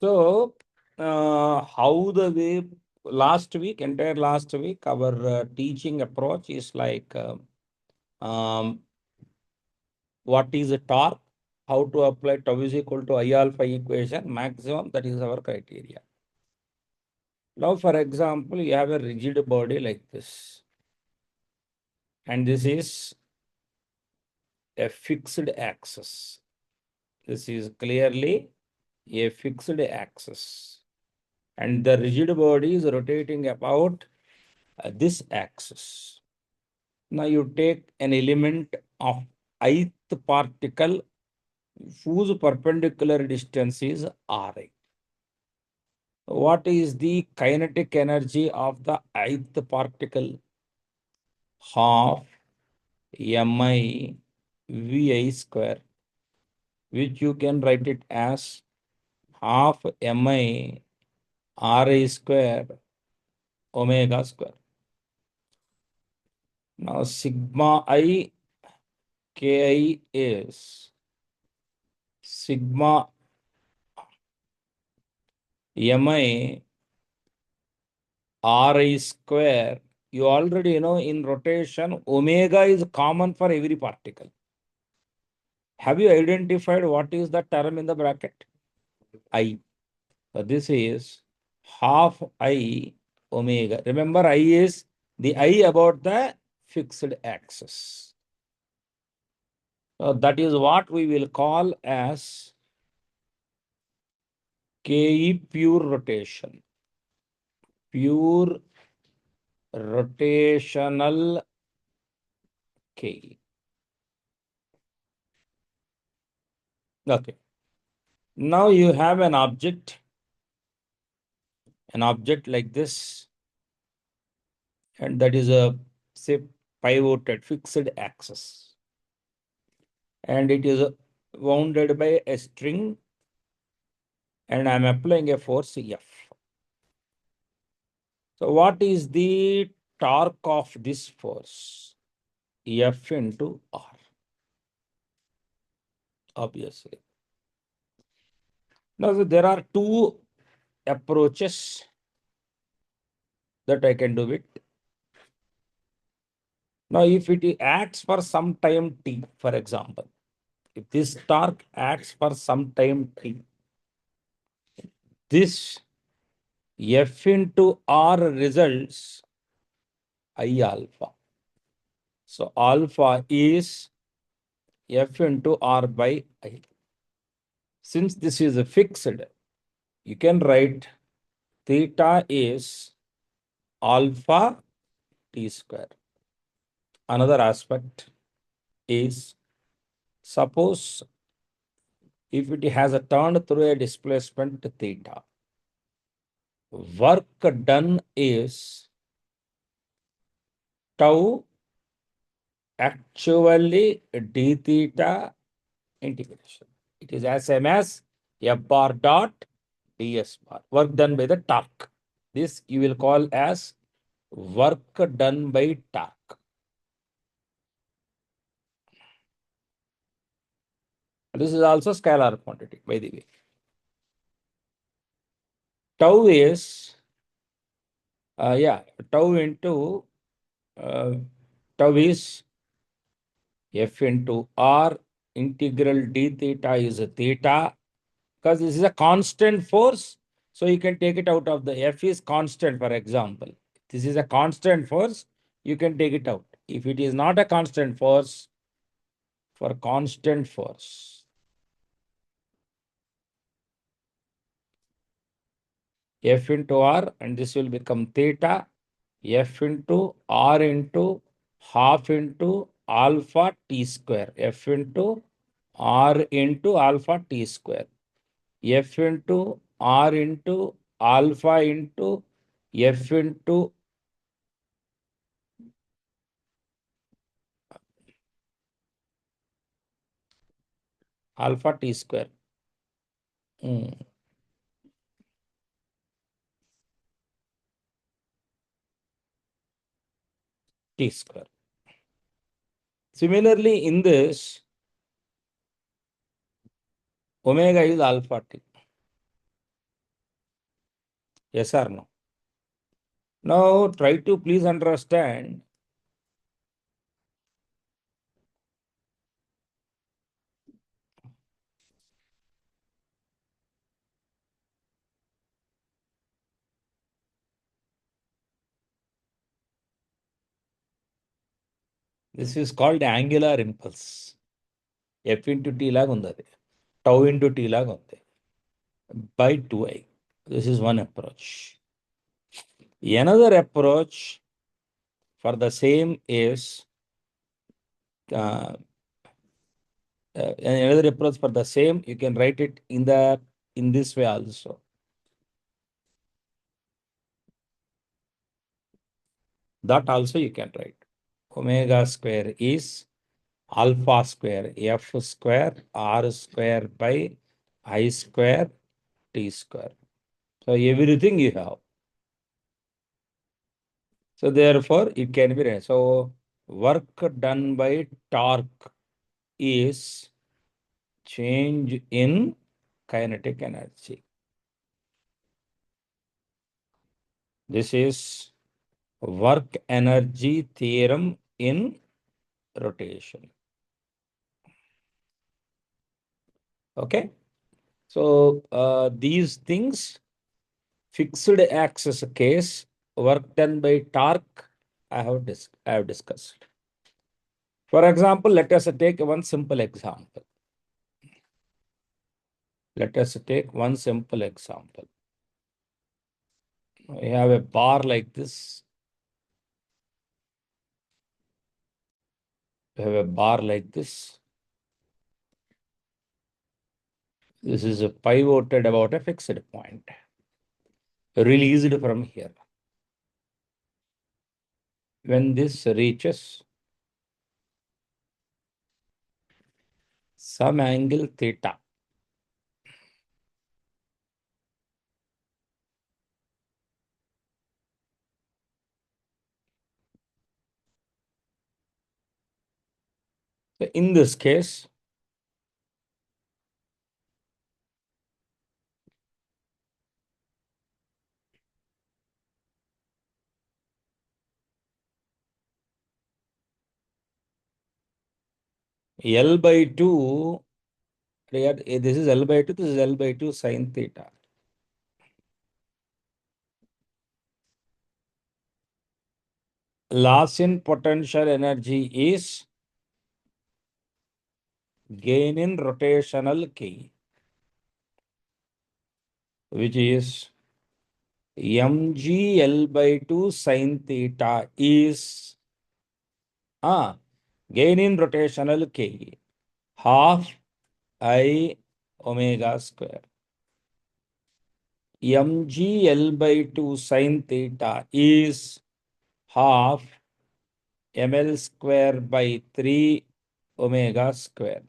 So, how the way entire last week, our teaching approach is like um, what is a torque, how to apply tau is equal to I alpha equation, maximum, that is our criteria. Now, for example, you have a rigid body like this, and this is a fixed axis. This is clearly a fixed axis. And the rigid body is rotating about this axis. Now you take an element of ith particle whose perpendicular distance is Ri. What is the kinetic energy of the ith particle? Half mi vi square, which you can write it as half mi Ri square omega square. Now sigma I ki is sigma mi Ri square. You already know in rotation, omega is common for every particle. Have you identified what is the term in the bracket? I. So this is half I omega. Remember, I is the I about the fixed axis. So that is what we will call as Ke pure rotation. Pure rotational Ke. Okay. Now you have an object like this, and that is a, say, pivoted fixed axis, and it is wounded by a string, and I'm applying a force F. So what is the torque of this force? F into R, obviously. Now there are two approaches that I can do it. Now if it acts for some time t, for example, if this torque acts for some time t, this F into R results I alpha. So alpha is F into R by I. Since this is a fixed, you can write theta is alpha t square. Another aspect is, suppose if it has a turn through a displacement theta, work done is tau actually d theta integration. It is as same as F bar dot ds bar, work done by the torque. This you will call as work done by torque. This is also scalar quantity, by the way. Tau is, tau into, tau is F into R, integral d theta is a theta, because this is a constant force. So you can take it out of the F is constant, for example. This is a constant force, you can take it out. If it is not a constant force, for constant force, F into R, and this will become theta, F into R into half into alpha t square, F into R into alpha t square, F into R into alpha into F into alpha t square. T square. Similarly, in this, omega is alpha t. Yes or no? Now try to please understand. This is called angular impulse. F into T lag undadi. Tau into T lag undi. By 2I. This is one approach. Another approach for the same is another approach for the same, you can write it in this way also. That also you can write. Omega square is alpha square F square R square by I square T square. So everything you have. So therefore it can be written. So work done by torque is change in kinetic energy. This is work energy theorem in rotation. Okay. So these things, fixed axis case, work done by torque, I have discussed. For example, let us take one simple example. Let us take one simple example. We have a bar like this. We have a bar like this. This is pivoted about a fixed point, released from here. When this reaches some angle theta, so in this case, L by 2, this is L by 2, this is L by 2 sine theta. Loss in potential energy is gain in rotational key, which is mg L by 2 sine theta is gain in rotational key, half I omega square. Mg L by 2 sine theta is half ml square by 3 omega square.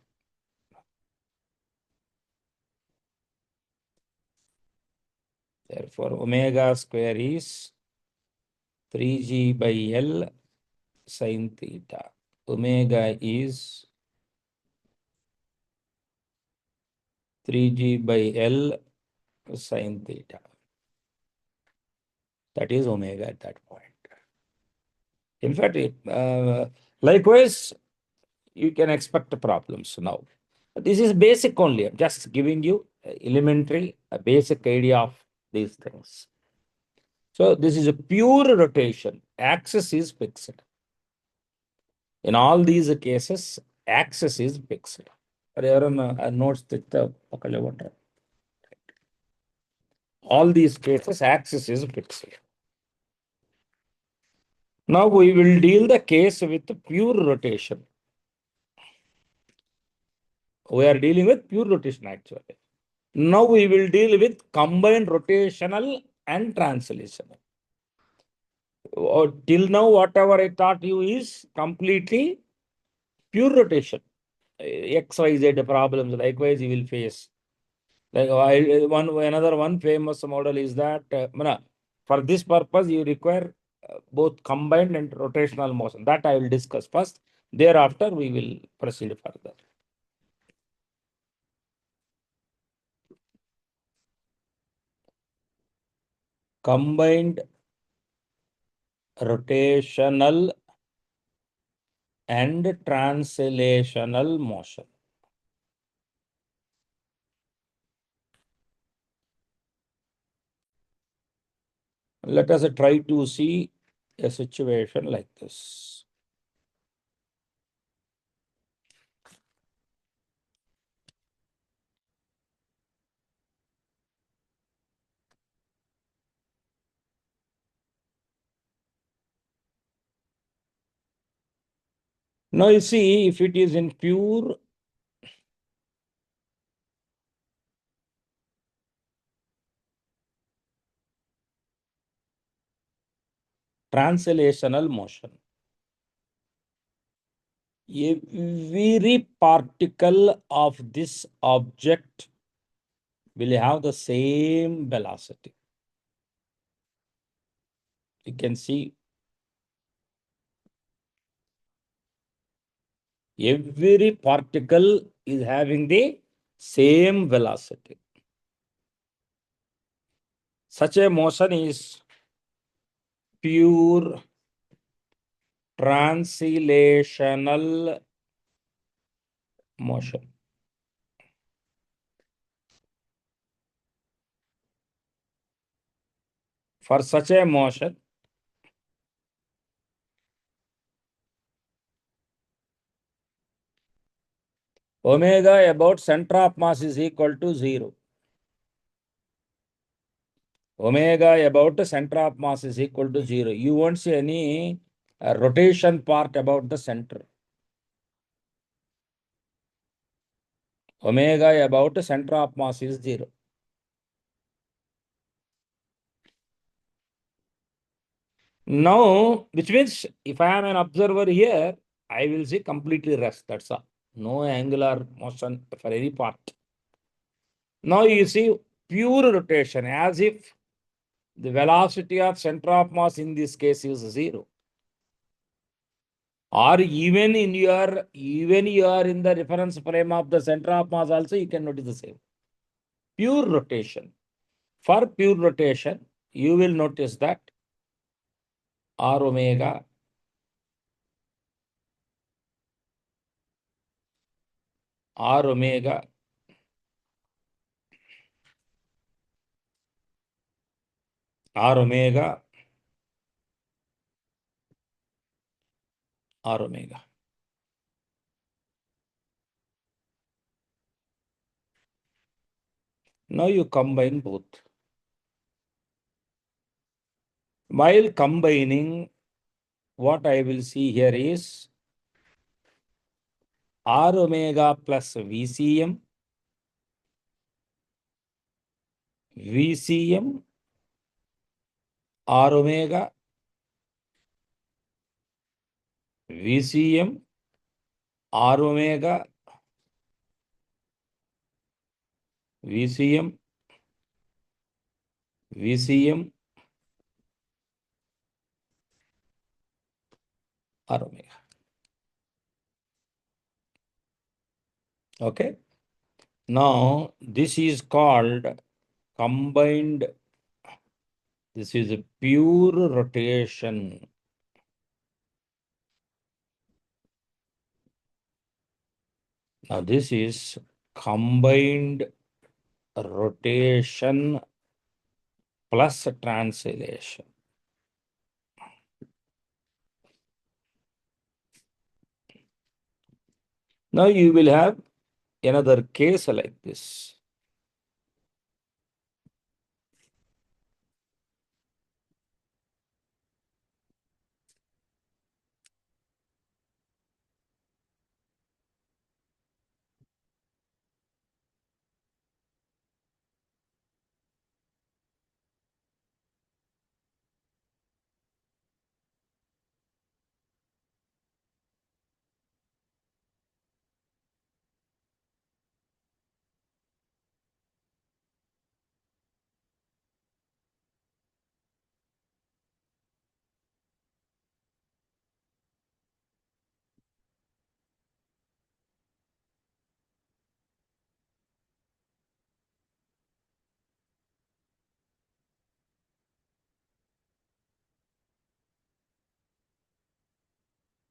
Therefore, omega square is 3g by L sine theta. Omega is 3g by L sine theta. That is omega at that point. In fact, likewise, you can expect problems now. This is basic only. I'm just giving you elementary, a basic idea of these things. So this is a pure rotation. Axis is fixed. In all these cases, axis is fixed. Notes all these cases, axis is fixed. Now we will deal the case with pure rotation. We are dealing with pure rotation actually. Now we will deal with combined rotational and translational. Till now, whatever I taught you is completely pure rotation. X, Y, Z problems, likewise you will face. Like another one famous model is that for this purpose you require both combined and rotational motion. That I will discuss first. Thereafter we will proceed further. combined rotational and translational motion. Let us try to see a situation like this. Now you see, if it is in pure translational motion, every particle of this object will have the same velocity. You can see every particle is having the same velocity. Such a motion is pure translational motion. For such a motion, omega about center of mass is equal to 0. Omega about the center of mass is equal to 0. You won't see any rotation part about the center. Omega about the center of mass is 0. Now, which means if I am an observer here, I will see completely rest. That's all. No angular motion for any part. Now you see pure rotation as if the velocity of center of mass in this case is 0. Or even you are in the reference frame of the center of mass also, you can notice the same. Pure rotation. For pure rotation, you will notice that R omega R omega R omega R omega. Now you combine both. While combining, what I will see here is R omega plus VCM, VCM, R omega, VCM, R omega, VCM, VCM, R omega. Okay. Now this is called combined. This is a pure rotation. Now this is combined rotation plus translation. Now you will have another case like this.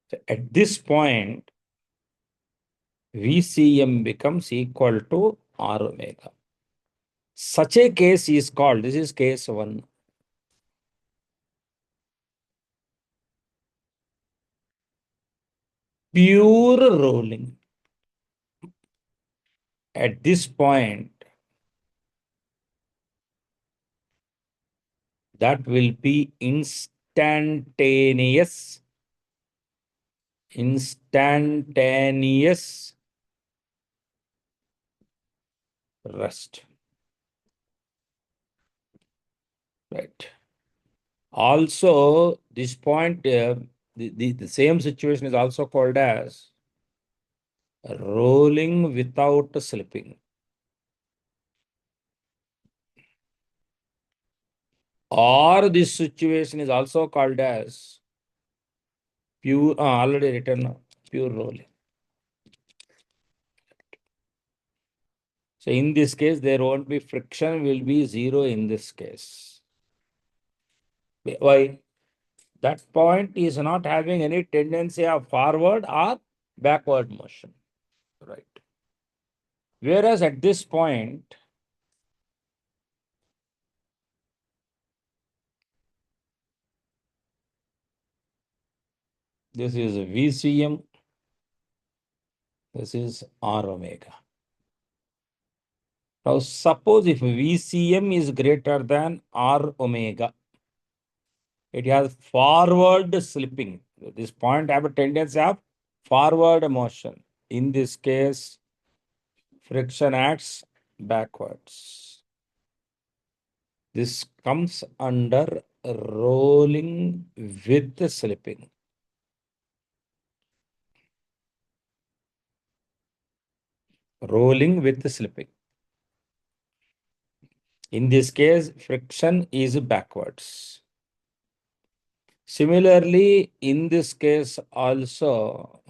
So at this point, VCM becomes equal to R omega. Such a case is called, this is case 1. Pure rolling. At this point, that will be instantaneous rest. Right. Also, this point, the same situation is also called as rolling without slipping. Or this situation is also called as pure, already written, pure rolling. So in this case, there won't be friction, will be zero in this case. Why? That point is not having any tendency of forward or backward motion. Right. Whereas at this point, this is VCM, this is R omega. Now suppose if VCM is greater than R omega, it has forward slipping. This point have a tendency of forward motion. In this case, friction acts backwards. This comes under rolling with slipping. Rolling with slipping. In this case, friction is backwards. Similarly, in this case also,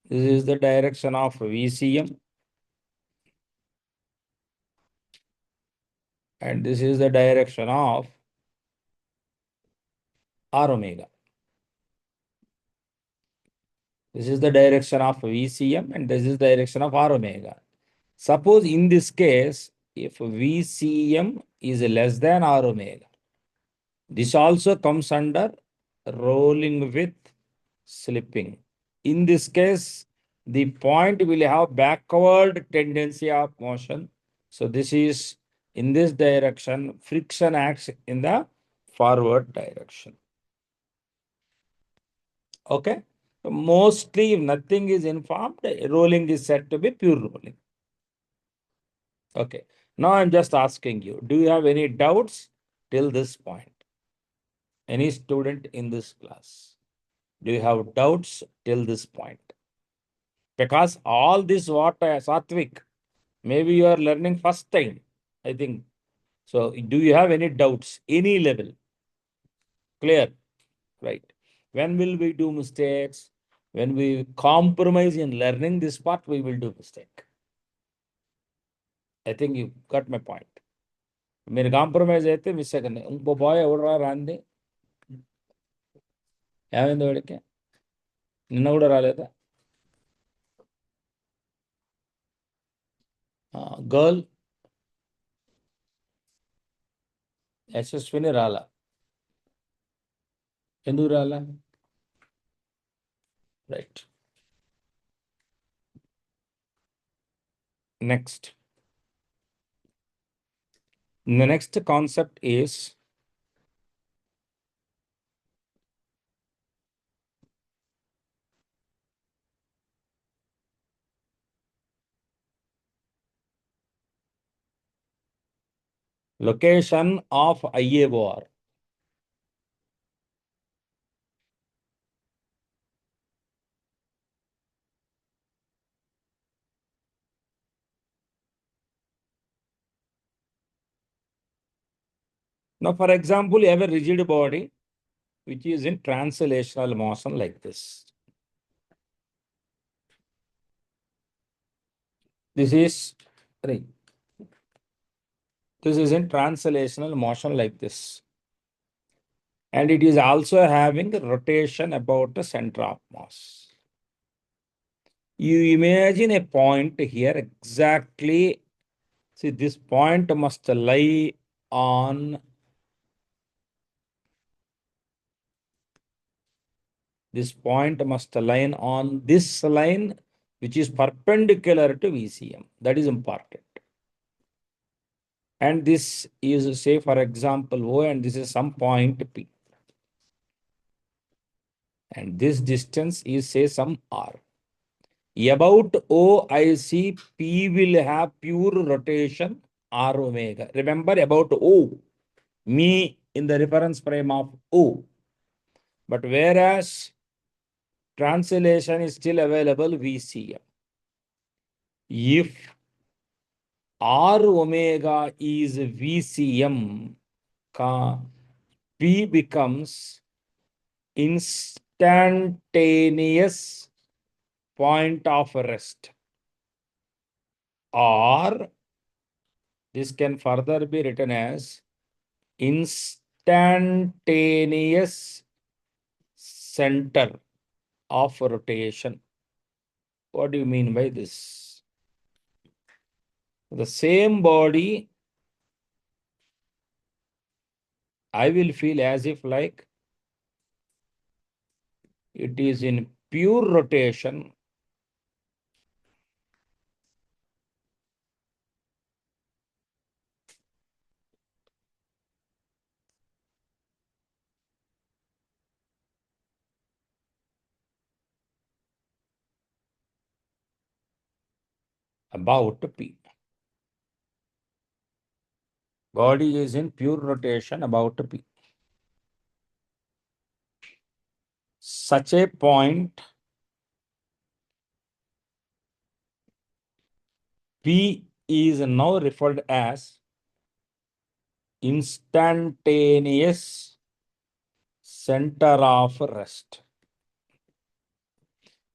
this is the direction of VCM and this is the direction of R omega. This is the direction of VCM and this is the direction of R omega. Suppose in this case, if VCM is less than R omega, this also comes under rolling with slipping. In this case, the point will have backward tendency of motion. So this is in this direction, friction acts in the forward direction. Okay. So mostly, if nothing is informed, rolling is said to be pure rolling. Okay. Now I'm just asking you, do you have any doubts till this point? Any student in this class? Do you have doubts till this point? Because all this what Satvik, maybe you are learning first time, I think. So do you have any doubts, any level? Clear, right? When will we do mistakes? When we compromise in learning this part, we will do mistake. I think you got my point. మీరు compromise అయితే miss అయ్యండి ఇంకో bye ఎవడరా రాంది ఏమైంది వాడికి నిన్న కూడా రాలేదా గర్ల్ యశస్విని రాలా ఎందుకు రాలా right next the next concept is location of IAOR. Now, for example, you have a rigid body which is in translational motion like this. This is right. This is in translational motion like this. and it is also having rotation about the center of mass. You imagine a point here exactly. See, this point must lie on this line, which is perpendicular to VCM. That is important. And this is, say, for example, O, and this is some point P. And this distance is, say, some R. About O, I see P will have pure rotation R omega. Remember about O, me in the reference frame of O. But whereas translation is still available VCM. If R omega is VCM, P becomes instantaneous point of rest, or this can further be written as instantaneous center of rotation. What do you mean by this? The same body, I will feel as if like it is in pure rotation about P. Body is in pure rotation about P. Such a point P is now referred as instantaneous center of rest.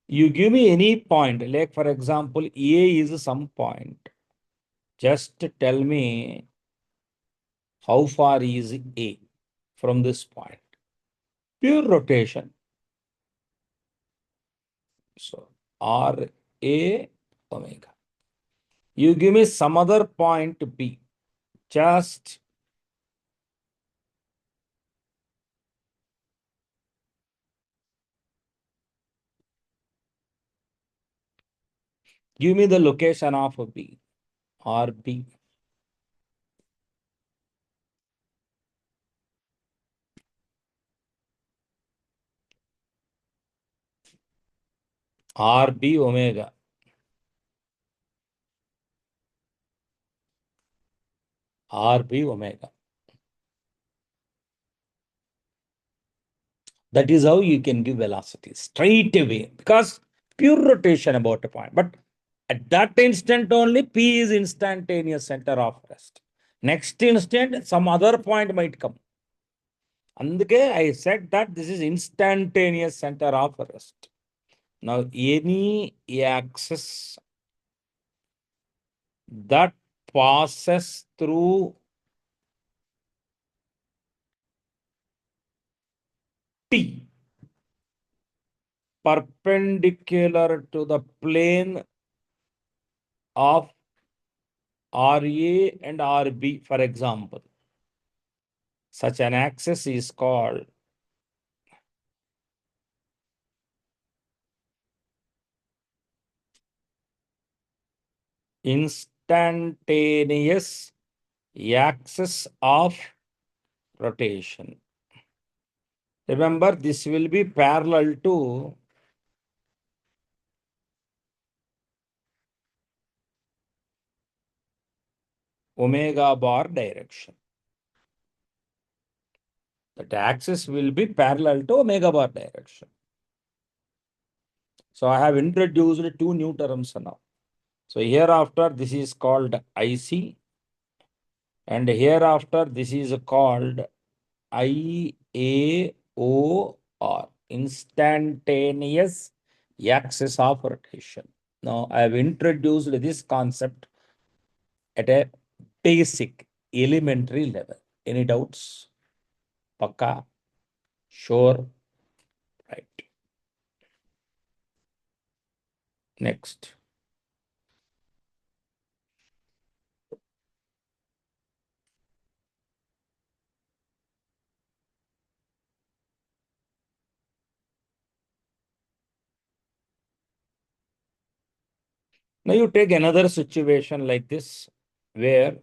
You give me any point, like for example, A is some point. Just tell me how far is A from this point. Pure rotation. So R A omega. You give me some other point B. Just give me the location of B or B. RB omega. RB omega. That is how you can give velocity straight away, because pure rotation about a point. But at that instant only, P is instantaneous center of rest. Next instant, some other point might come. Andke I said that this is instantaneous center of rest. Now, any axis that passes through T perpendicular to the plane of RA and RB, for example, such an axis is called instantaneous axis of rotation. Remember, this will be parallel to omega bar direction. That axis will be parallel to omega bar direction. So I have introduced two new terms now. So hereafter, this is called IC, and hereafter, this is called IAOR, instantaneous axis of rotation. Now, I have introduced this concept at a basic elementary level. Any doubts? Pakka? Sure. Right. Next. Now you take another situation like this where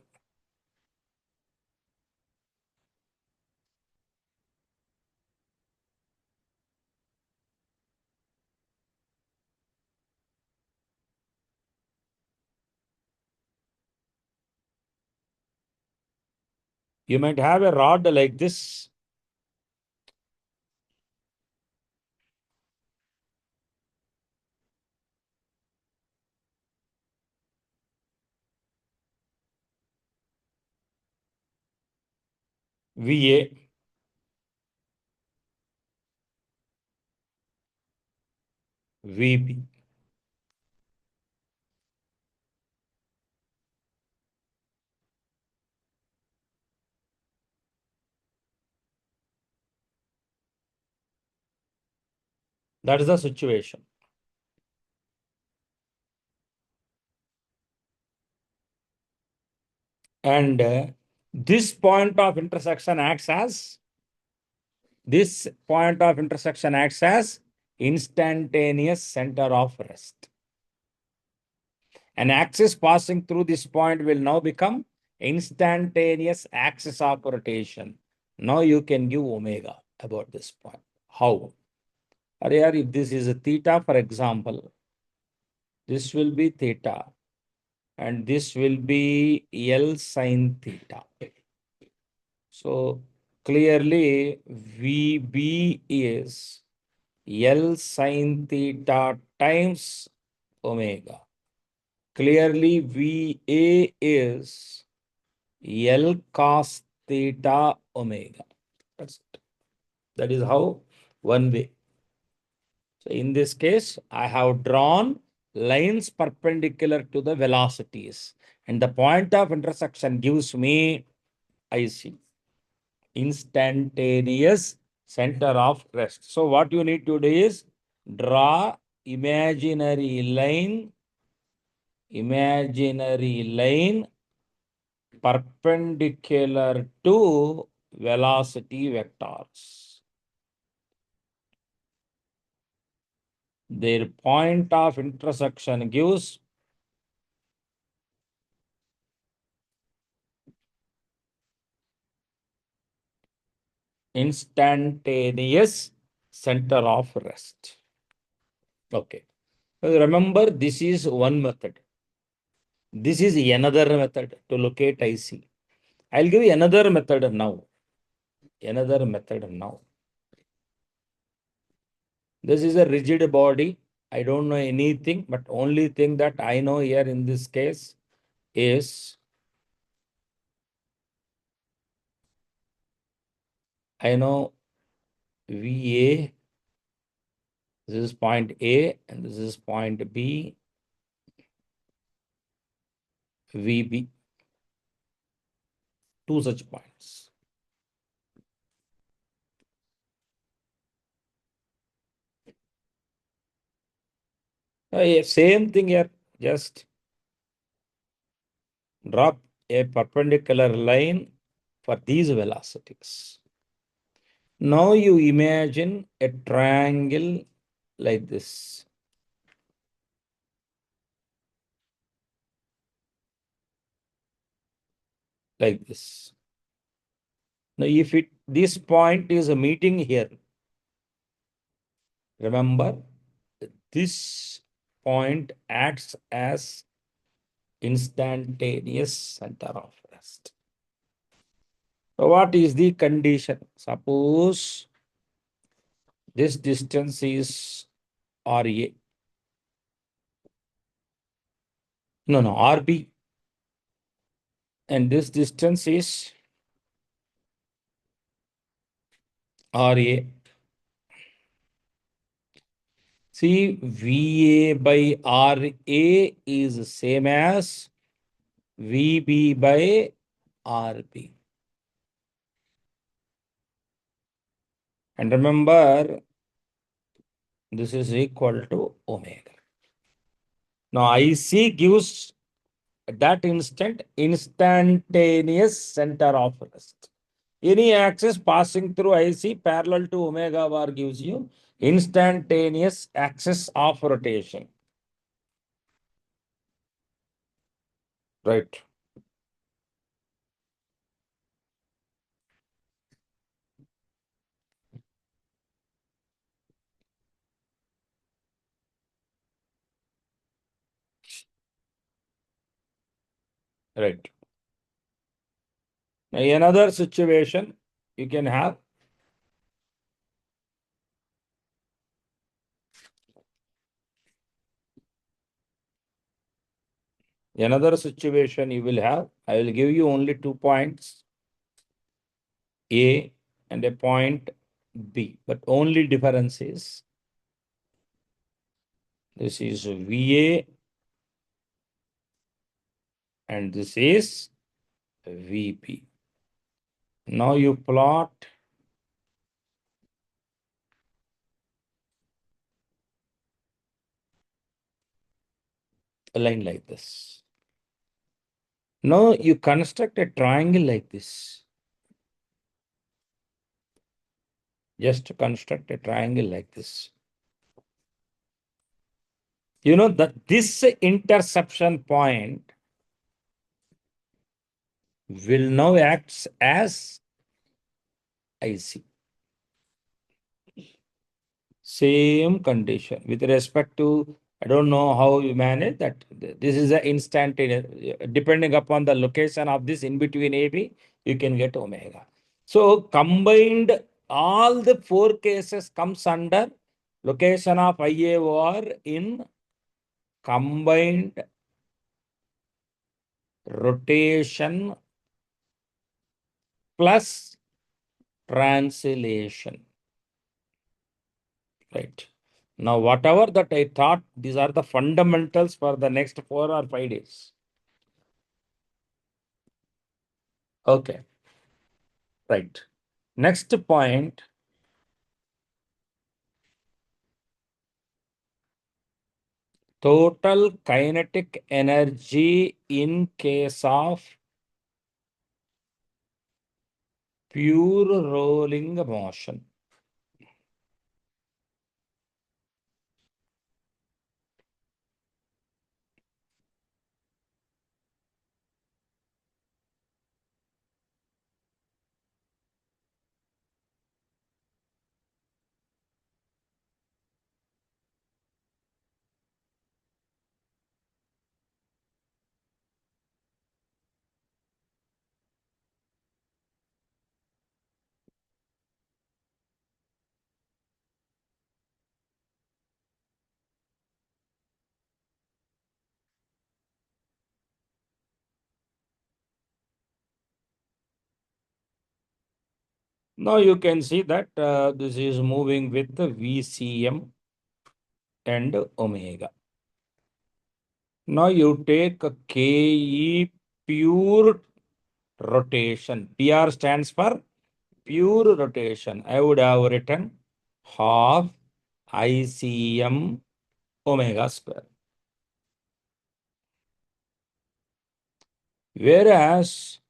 you might have a rod like this. VA, VB. That is the situation. And this point of intersection acts as instantaneous center of rest. An axis passing through this point will now become instantaneous axis of rotation. Now you can give omega about this point. How? Or here, if this is a theta, for example, this will be theta, and this will be L sine theta. So clearly, VB is L sine theta times omega. Clearly, VA is L cos theta omega. That's it. That is how one way. So in this case, I have drawn lines perpendicular to the velocities. And the point of intersection gives me, I see, instantaneous center of rest. So what you need to do is draw imaginary line perpendicular to velocity vectors. Their point of intersection gives instantaneous center of rest. Okay. Remember, this is one method. This is another method to locate IC. I'll give you another method now. This is a rigid body. I don't know anything, but only thing that I know here in this case is I know VA, this is point A, and this is point B, VB, two such points. Yeah, same thing here, just drop a perpendicular line for these velocities. Now you imagine a triangle like this. Like this. Now, if this point is a meeting here, remember, this point acts as instantaneous center of rest. So what is the condition? Suppose this distance is RA. No, RB. And this distance is RA. See, VA by RA is same as VB by RB. And remember, this is equal to omega. Now IC gives at that instant instantaneous center of rest. Any axis passing through IC parallel to omega bar gives you instantaneous axis of rotation. Right. Right. Now, another situation you can have. Another situation you will have. I will give you only 2 points, A and a point B. But only difference is this is VA and this is VP. Now you plot a line like this. Now you construct a triangle like this. Just construct a triangle like this. You know that this intersection point will now act as IC. Same condition with respect to, I don't know how you manage that. This is an instantaneous, depending upon the location of this in between AB, you can get omega. So combined, all the four cases comes under location of IAOR in combined rotation plus translation. Right. Now, whatever that I thought, these are the fundamentals for the next 4 or 5 days. Okay. Right. Next point. Total kinetic energy in case of pure rolling motion. Now you can see that this is moving with the VCM and omega. Now you take a KE pure rotation. PR stands for pure rotation. I would have written half ICM omega square. Whereas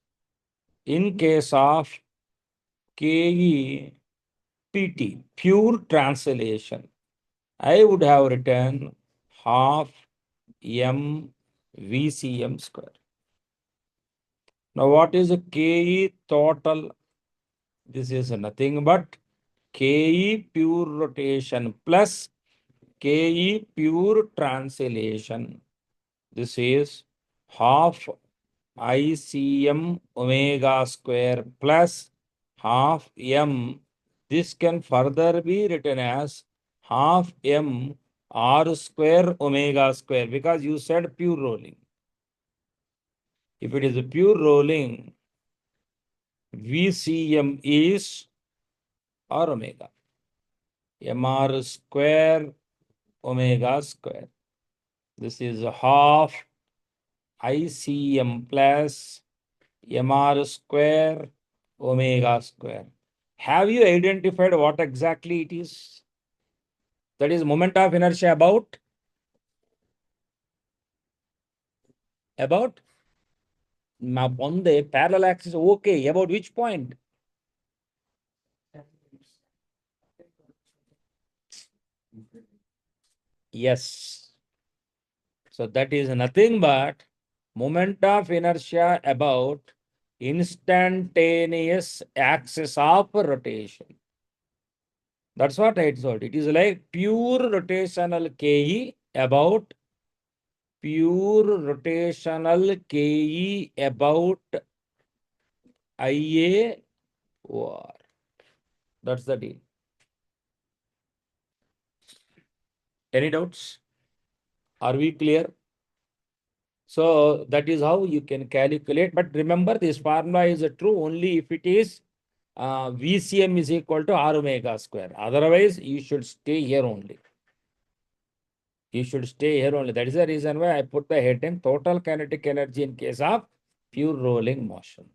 in case of KE PT, pure translation, I would have written half M VCM square. Now, what is a KE total? This is nothing but KE pure rotation plus KE pure translation. This is half ICM omega square plus half M. This can further be written as half M R square omega square because you said pure rolling. If it is a pure rolling, VCM is R omega. MR square omega square. This is half ICM plus MR square omega square. Have you identified what exactly it is? That is moment of inertia about on the parallel axis. Okay, about which point? Yes. So that is nothing but moment of inertia about instantaneous axis of rotation. That's what I told. It is like pure rotational Ke about pure rotational Ke about Ia or that's the deal. Any doubts? Are we clear? So that is how you can calculate. But remember, this formula is true only if it is VCM is equal to R omega square. Otherwise, you should stay here only. You should stay here only. That is the reason why I put the heading total kinetic energy in case of pure rolling motion.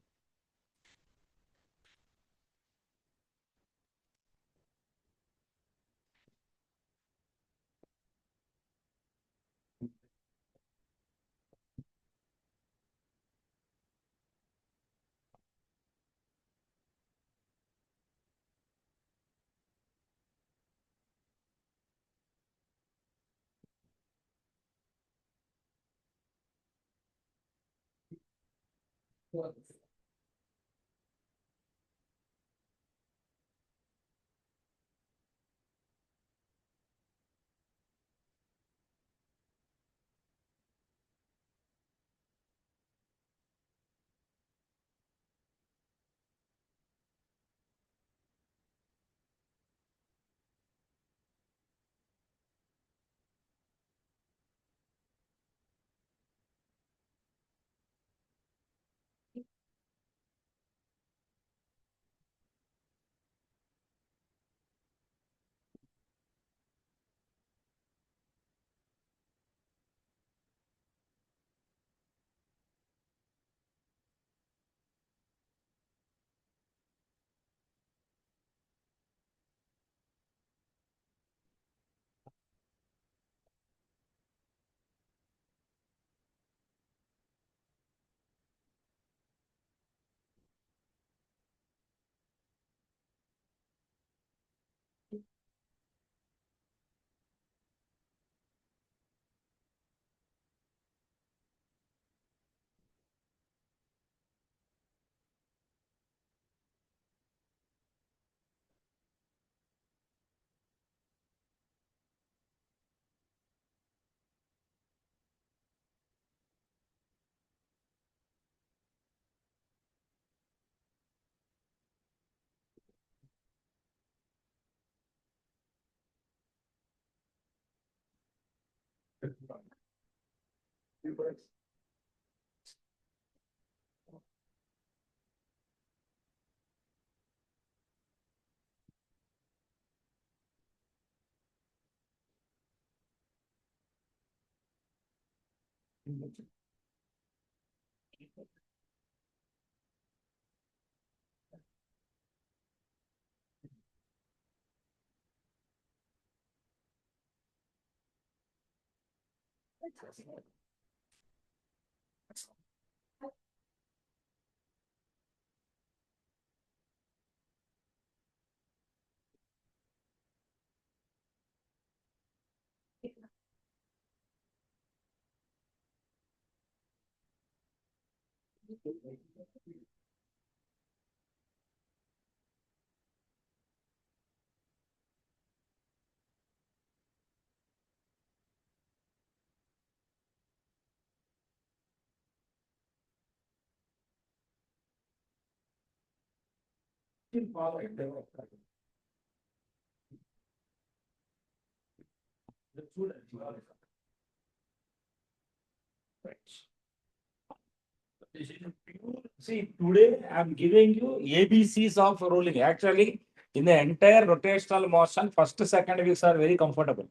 See, today I'm giving you ABCs of rolling. Actually, in the entire rotational motion, first, second weeks are very comfortable.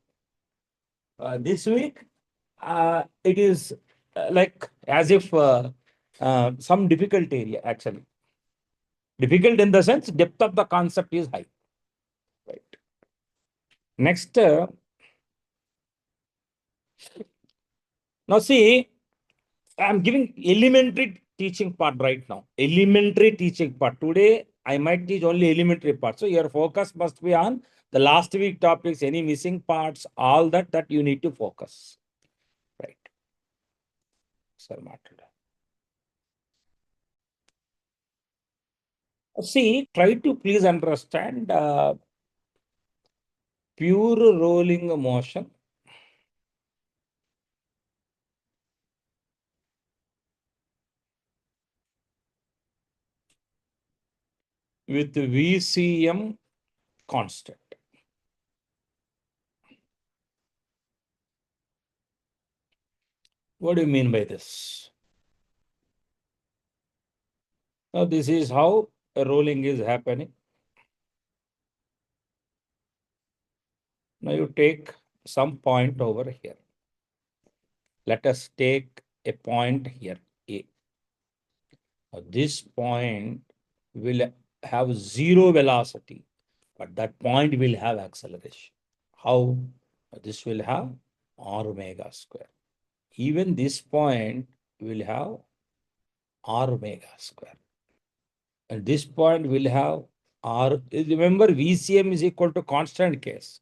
This week, it is like as if some difficult area actually. Difficult in the sense depth of the concept is high. Right. Next, now see, I'm giving elementary teaching part right now. Elementary teaching part. Today, I might teach only elementary part. So your focus must be on the last week topics, any missing parts, all that you need to focus. Right. Sir, see, try to please understand pure rolling motion with VCM constant. What do you mean by this? Now, this is how a rolling is happening. Now, you take some point over here. Let us take a point here, A. Now, this point will have zero velocity, but that point will have acceleration. How? This will have r omega square. Even this point will have r omega square. And this point will have r. Remember, VCM is equal to constant case.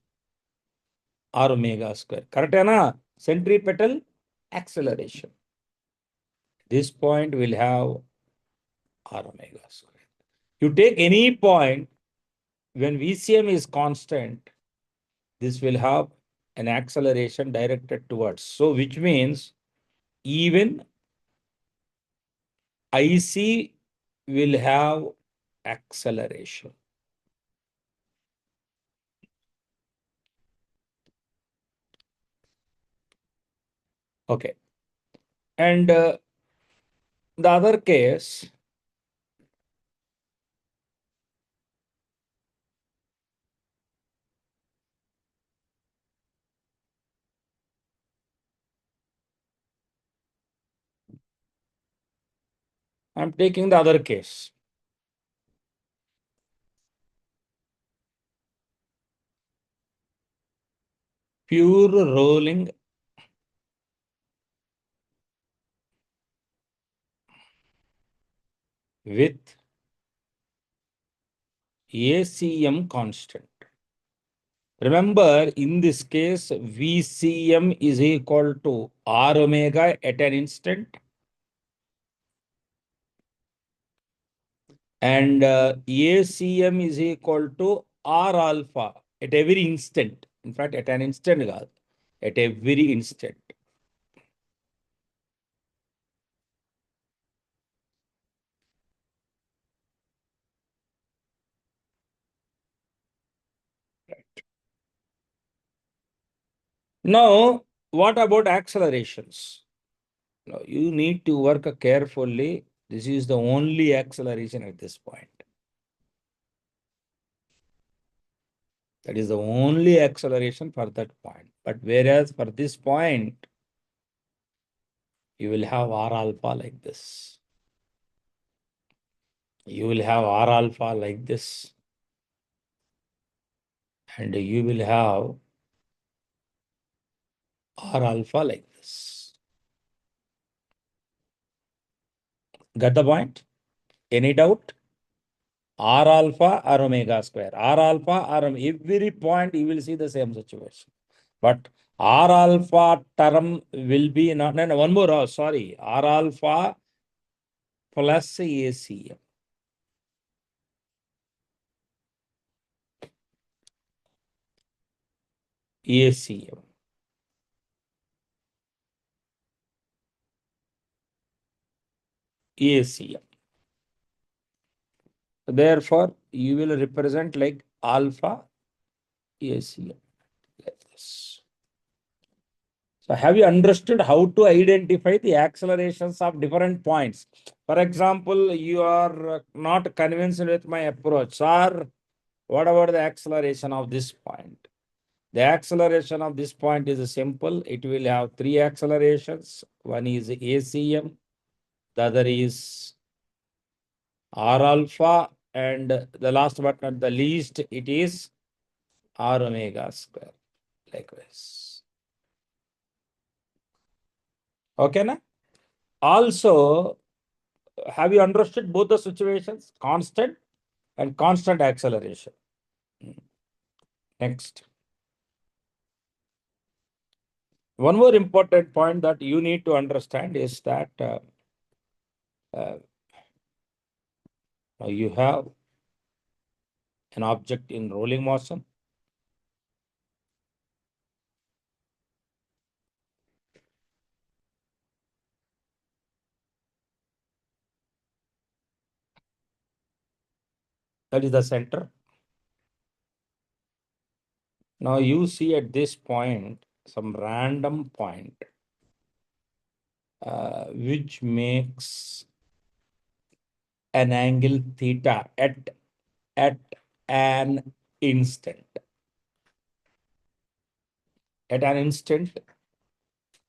R omega square. Correct है ना? Centripetal acceleration. This point will have r omega square. You take any point when VCM is constant, this will have an acceleration directed towards. So which means even IC will have acceleration. Okay. And the other case, I'm taking the other case. Pure rolling with ACM constant. Remember, in this case, VCM is equal to R omega at an instant, and ACM is equal to R alpha at every instant. In fact, at an instant, at every instant. Now, what about accelerations? Now, you need to work carefully. This is the only acceleration at this point. That is the only acceleration for that point. But whereas for this point, you will have R alpha like this. You will have R alpha like this. And you will have R alpha like this. Got the point? Any doubt? R alpha or omega square. R alpha or every point you will see the same situation. But R alpha term will be not, no, one more, oh, sorry. R alpha plus ACM. ACM. ACM. Therefore, you will represent like alpha ACM like this. So have you understood how to identify the accelerations of different points? For example, you are not convinced with my approach. Sir, what about the acceleration of this point? The acceleration of this point is simple. It will have three accelerations. One is ACM. The other is R alpha And the last but not the least, it is r omega square, likewise. Okay, na? Also, have you understood both the situations? Constant and constant acceleration. Next. One more important point that you need to understand is that uh, you have an object in rolling motion. That is the center. Now you see at this point some random point which makes an angle theta at an instant. At an instant,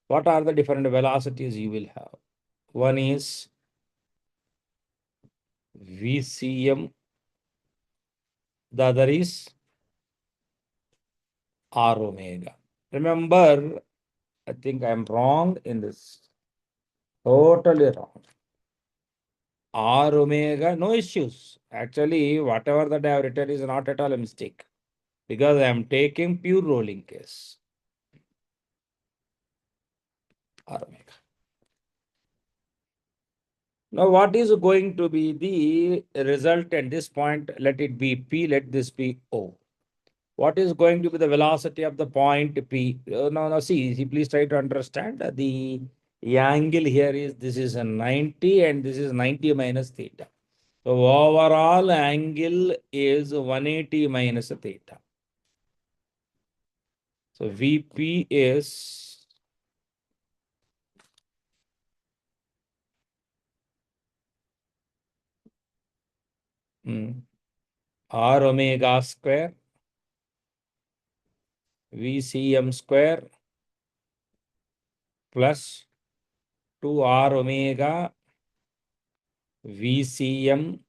what are the different velocities you will have? One is VCM, the other is R omega. Remember, I think I'm wrong in this. Totally wrong. R omega, no issues. Actually, whatever that I have written is not at all a mistake because I am taking pure rolling case. R omega. Now, what is going to be the result at this point? Let it be P, let this be O. What is going to be the velocity of the point P? No, see, please try to understand that the angle here is, this is a 90 and this is 90 minus theta. So overall angle is 180 minus theta. So VP is R omega square, VCM square plus 2R omega VCM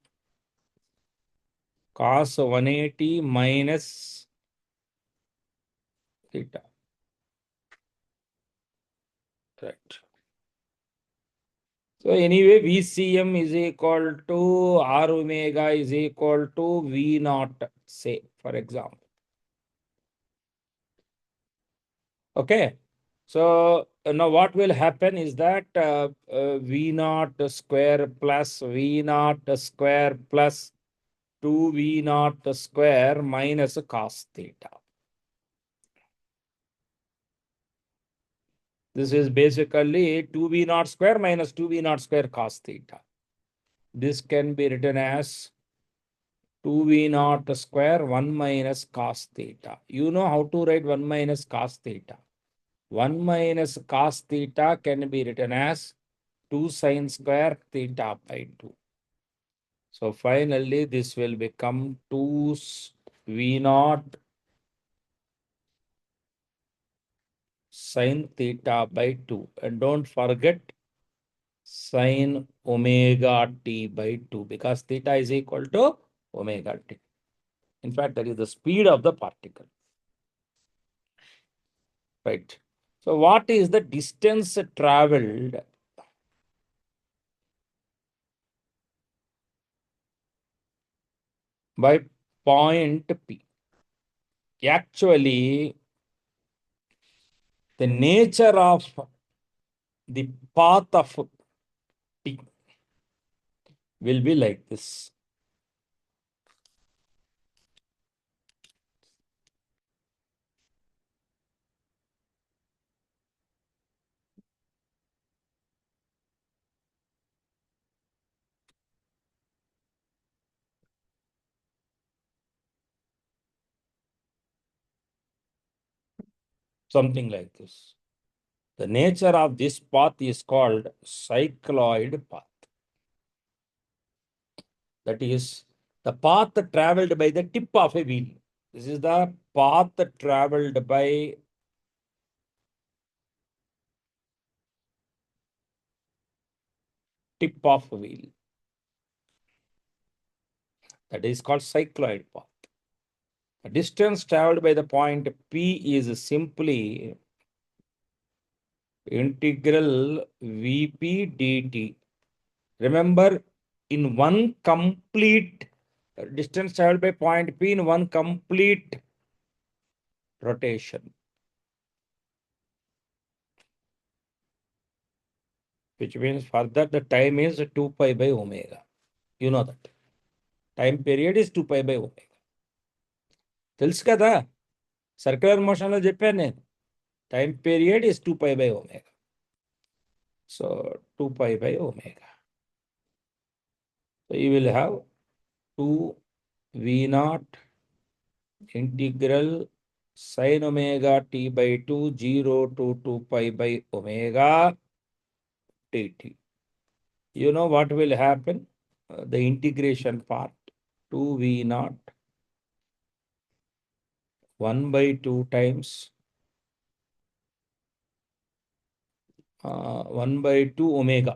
cos 180 minus theta. Right. So anyway, VCM is equal to R omega is equal to V naught, say, for example. Okay. So now what will happen is that V naught square plus V naught square plus 2V naught square minus cos theta. This is basically 2V naught square minus 2V naught square cos theta. This can be written as 2V naught square 1 minus cos theta. You know how to write 1 minus cos theta. 1 minus cos theta can be written as 2 sin square theta by 2. So finally, this will become 2 V naught sin theta by 2. And don't forget sin omega t by 2 because theta is equal to omega t. In fact, that is the speed of the particle. Right. So what is the distance traveled by point P? Actually, the nature of the path of P will be like this. Something like this. The nature of this path is called cycloid path. That is the path traveled by the tip of a wheel. This is the path traveled by tip of a wheel. That is called cycloid path. The distance traveled by the point P is simply integral Vp dt. Remember, in one complete distance traveled by point P in one complete rotation, which means further the time is 2 pi by omega. You know that. Time period is 2 pi by omega. తెలుసు కదా, circular మోషన్లో చెప్పాను నేను. Time period is 2 pi by omega. So 2 pi by omega. So you will have 2 V naught integral sin omega t by 2 0 to 2 pi by omega dt. You know what will happen? The integration part, 2 V naught 1 by 2 times 1 by 2 omega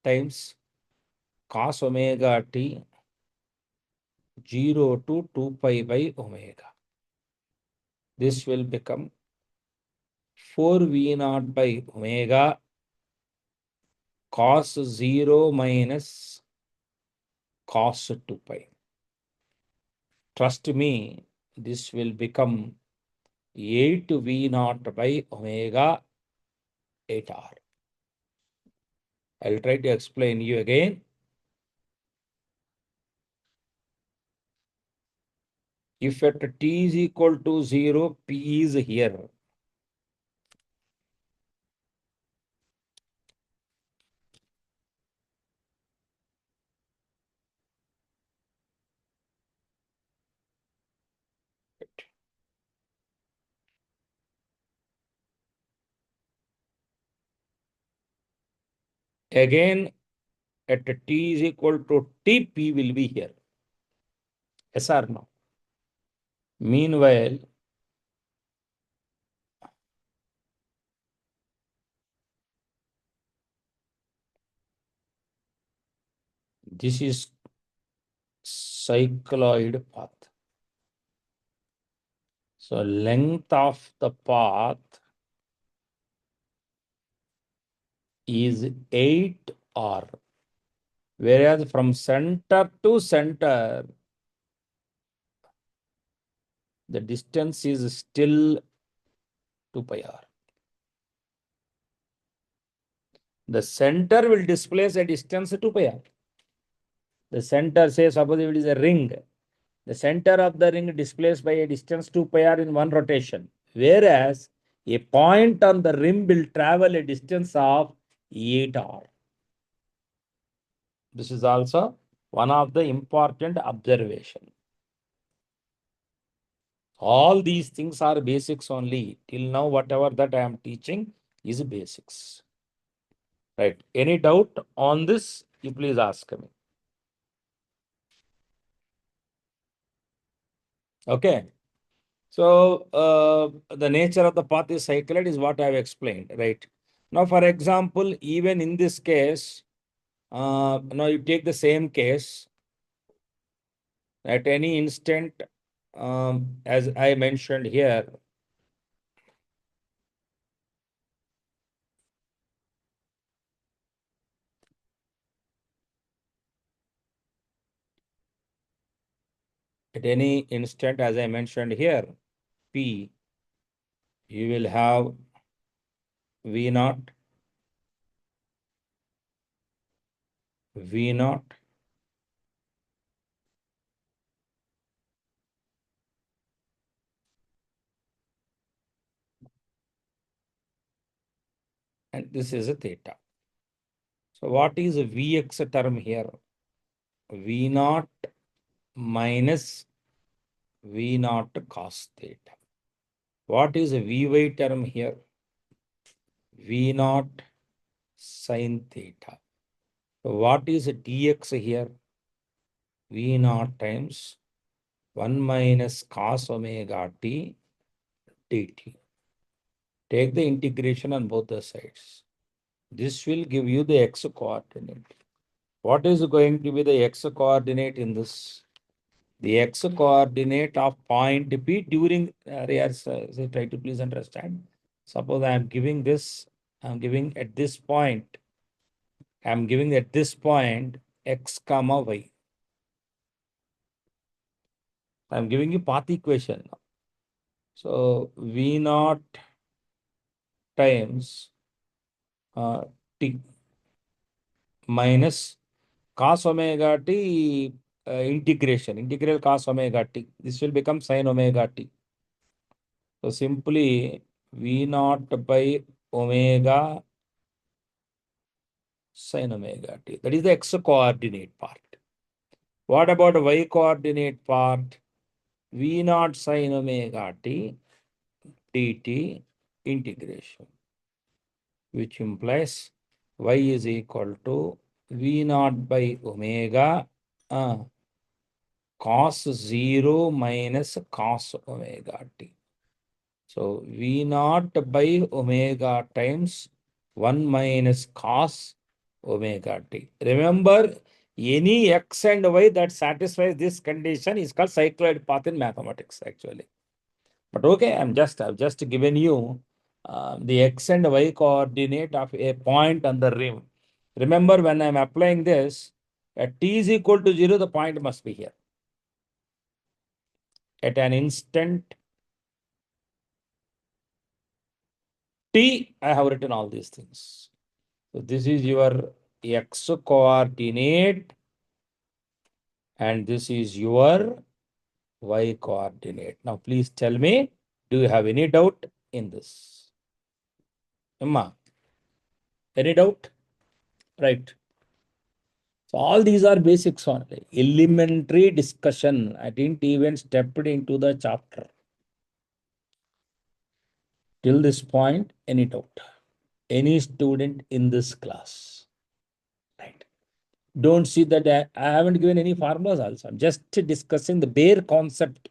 times cos omega t 0 to 2 pi by omega. This will become 4 V naught by omega cos 0 minus cos 2 pi. Trust me, this will become 8 V naught by omega 8R. I'll try to explain you again. If at t is equal to 0, P is here. Again, at t is equal to t, P will be here. Yes or no? Meanwhile, this is cycloid path. So length of the path is 8R. Whereas from center to center, the distance is still 2 pi r. The center will displace a distance 2 pi r. The center, say, suppose it is a ring. The center of the ring displaced by a distance 2 pi r in one rotation. Whereas a point on the rim will travel a distance of 8r. This is also one of the important observation. All these things are basics only. Till now, whatever that I am teaching is basics. Right. Any doubt on this? You please ask me. Okay. So the nature of the path is cycloid is what I have explained. Right. Now, for example, even in this case, now you take the same case. At any instant, as I mentioned here, at any instant, as I mentioned here, P, you will have V naught, V naught, and this is a theta. So what is a Vx term here? V naught minus V naught cos theta. What is a Vy term here? V naught sin theta. So what is a dx here? V naught times 1 minus cos omega t dt. Take the integration on both the sides. This will give you the x coordinate. What is going to be the x coordinate in this? The x coordinate of point P during try to please understand. Suppose I am giving this, I'm giving at this point, I'm giving at this point x comma y. I'm giving you path equation. So V naught times t minus cos omega t integration, integral cos omega t. This will become sin omega t. So simply V naught by omega sin omega t. That is the x coordinate part. What about y coordinate part? V naught sin omega t dt integration, which implies y is equal to V naught by omega cos 0 minus cos omega t. So V naught by omega times 1 minus cos omega t. Remember, any x and y that satisfies this condition is called cycloid path in mathematics, actually. But okay, I've just given you the x and y coordinate of a point on the rim. Remember, when I'm applying this, at t is equal to 0, the point must be here. At an instant t, I have written all these things. So this is your x coordinate and this is your y coordinate. Now please tell me, do you have any doubt in this? Emma, any doubt? Right. So all these are basics only. Elementary discussion. I didn't even step into the chapter. Till this point, any doubt? Any student in this class? Right. Don't see that I haven't given any formulas also. I'm just discussing the bare concept.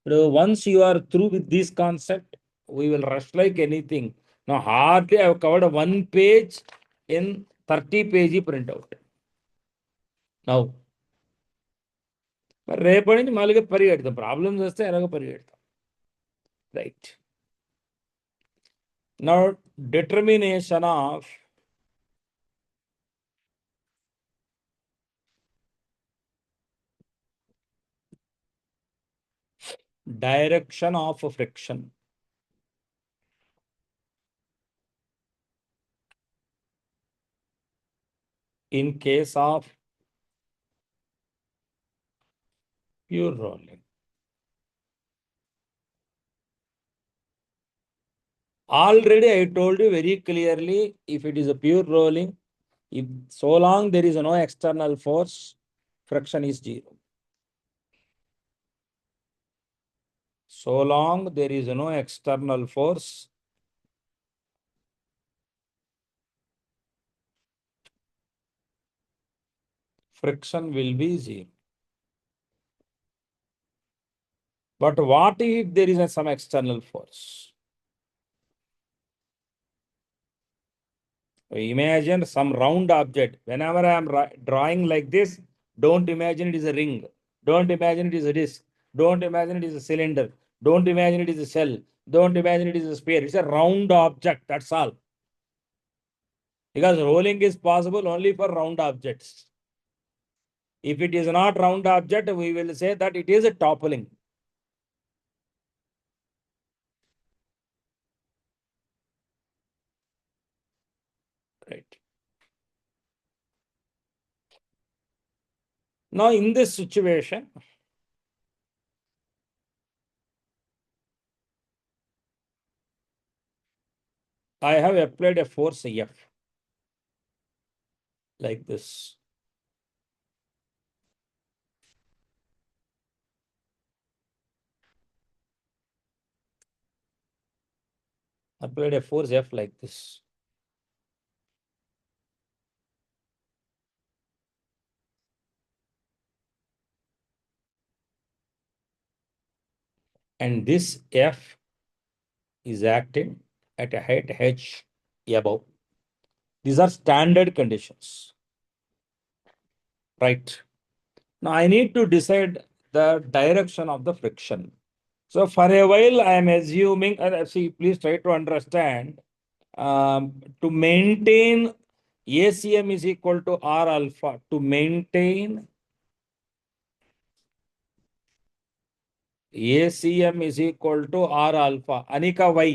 So once you are through with this concept, we will rush like anything. Now hardly I have covered a 1 page in 30-page printout. Now, రేపటి నుంచి మళ్ళీ పరిగెడతాం problems వస్తే ఎలాగో పరిగెడతాం. Right. Now, determination of direction of friction in case of pure rolling. Already I told you very clearly, if it is a pure rolling, if so long there is no external force, friction is 0. So long there is no external force, friction will be 0. But what if there is some external force? Imagine some round object. Whenever I am drawing like this, don't imagine it is a ring. Don't imagine it is a disc. Don't imagine it is a cylinder. Don't imagine it is a cell. Don't imagine it is a sphere. It's a round object. That's all. Because rolling is possible only for round objects. If it is not round object, we will say that it is a toppling. Right. Now, in this situation, I have applied a force F like this. Applied a force F like this. And this F is acting at a height h above. These are standard conditions. right? Now I need to decide the direction of the friction. So for a while, I am assuming, see, please try to understand, to maintain ACM is equal to R alpha, to maintain ACM is equal to R alpha. Anika, why?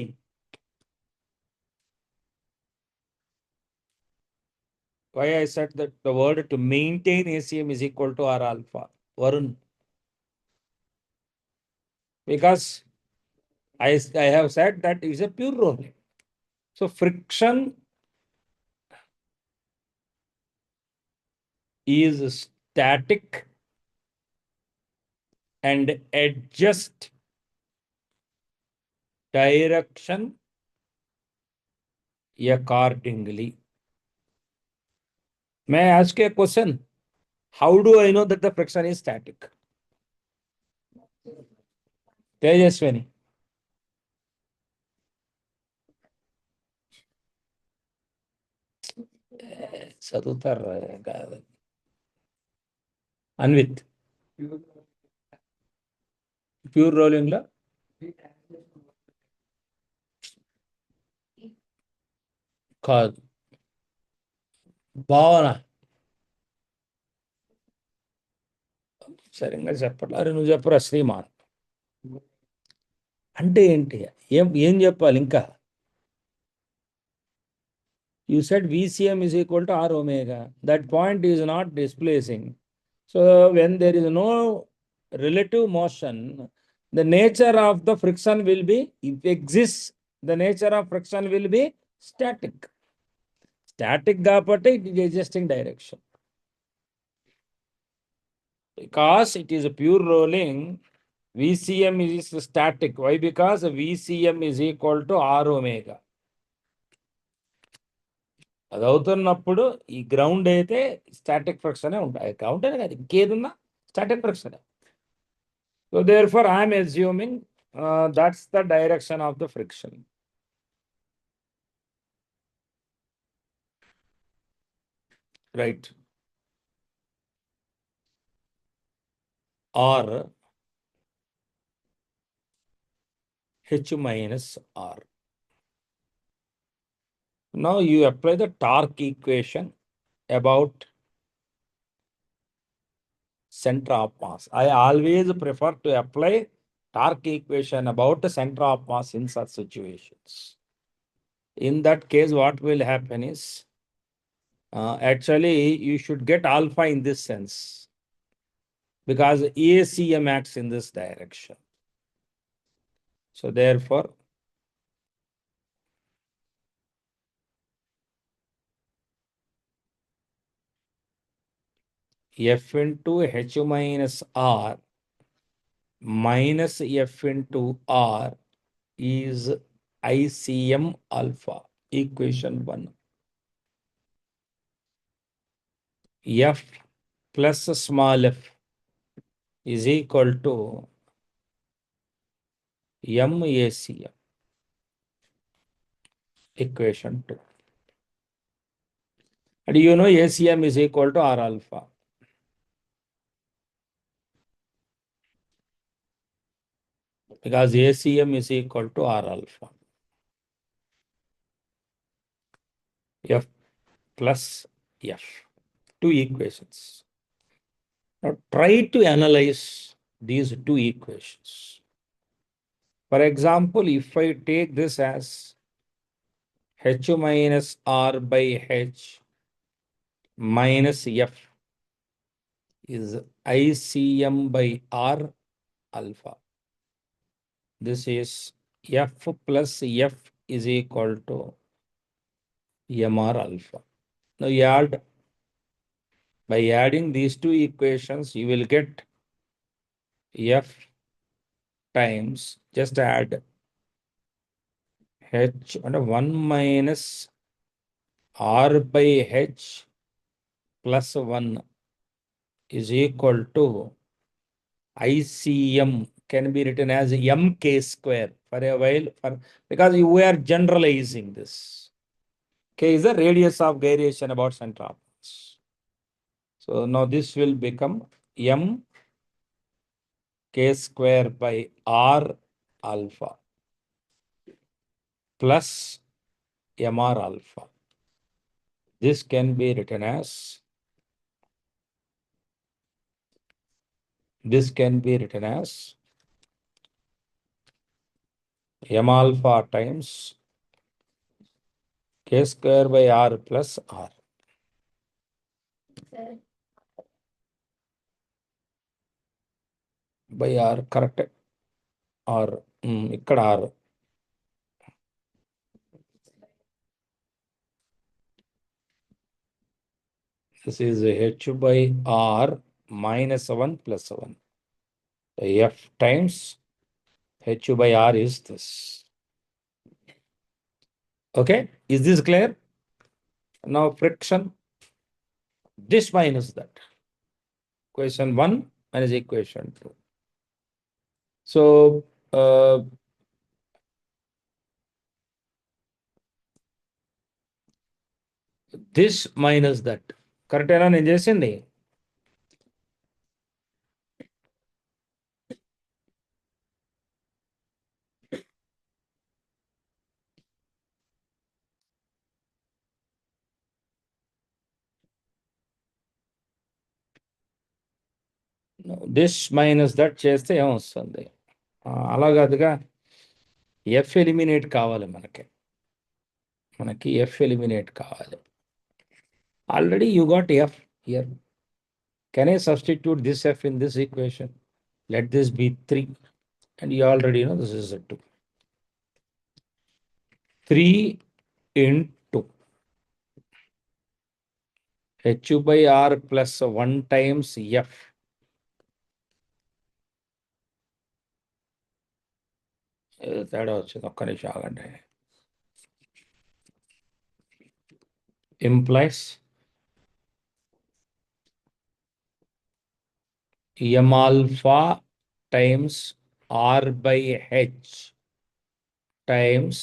Why I said that the word to maintain ACM is equal to R alpha? Varun, because I have said that is a pure rolling. So friction is static and adjust direction accordingly. May I ask you a question? How do I know that the friction is static? Tejaswini, చదువుతారు కాదు. Anvith pure rolling లో కాదు, భావన సరిగ్గా చెప్పట్లే. అరే నువ్వు చెప్పరా శ్రీమాన్, అంటే ఏంటి? ఏం చెప్పాలి ఇంకా? You said VCM is equal to R omega. That point is not displacing. So when there is no relative motion, the nature of the friction will be, if exists, the nature of friction will be static. Static కాబట్టి it is adjusting direction. Because it is a pure rolling, VCM is static. Why? Because VCM is equal to R omega. అది అవుతున్నప్పుడు ఈ ground అయితే static friction ఉంటాయి. Ground అనే కాదు, ఇంకేదున్నా static friction. So therefore I'm assuming that's the direction of the friction. Right. Or H minus R. Now you apply the torque equation about center of mass. I always prefer to apply torque equation about the center of mass in such situations. In that case, what will happen is, actually you should get alpha in this sense, because ACM acts in this direction. So therefore, F into H minus R minus F into R is ICM alpha, equation 1. F plus small f is equal to MACM, equation 2. And you know ACM is equal to R alpha. Because ACM is equal to R alpha. F plus F. Two equations. Now try to analyze these two equations. For example, if I take this as H minus R by H minus F is ICM by R alpha. This is F plus F is equal to MR alpha. Now by adding these two equations, you will get F times, just add H and 1 minus R by H plus 1 is equal to ICM, can be written as MK square for a while, because we are generalizing this. K is the radius of gyration about center of mass. So now this will become m k square by r alpha plus mr alpha. This can be written as m alpha times k square by r plus r. By r, correct? Or ikkada r. This is h by r minus 1 plus 1. The f times h by r is this. Okay, is this clear? Now friction, this minus that. Equation 1 minus equation 2. So, this minus that. Correct era నేను చేసింది. This minus that చేస్తే ఏమొస్తుంది? అలా కాదుగా, F eliminate కావాలి మనకి F eliminate కావాలి. Already you got F here. Can I substitute this F in this equation? Let this be 3 and you already know this is a 2. 3 into h by r plus 1 times f తేడా వచ్చింది, ఒక్క నిమిషం ఆగండి. Implies m alpha times r by h times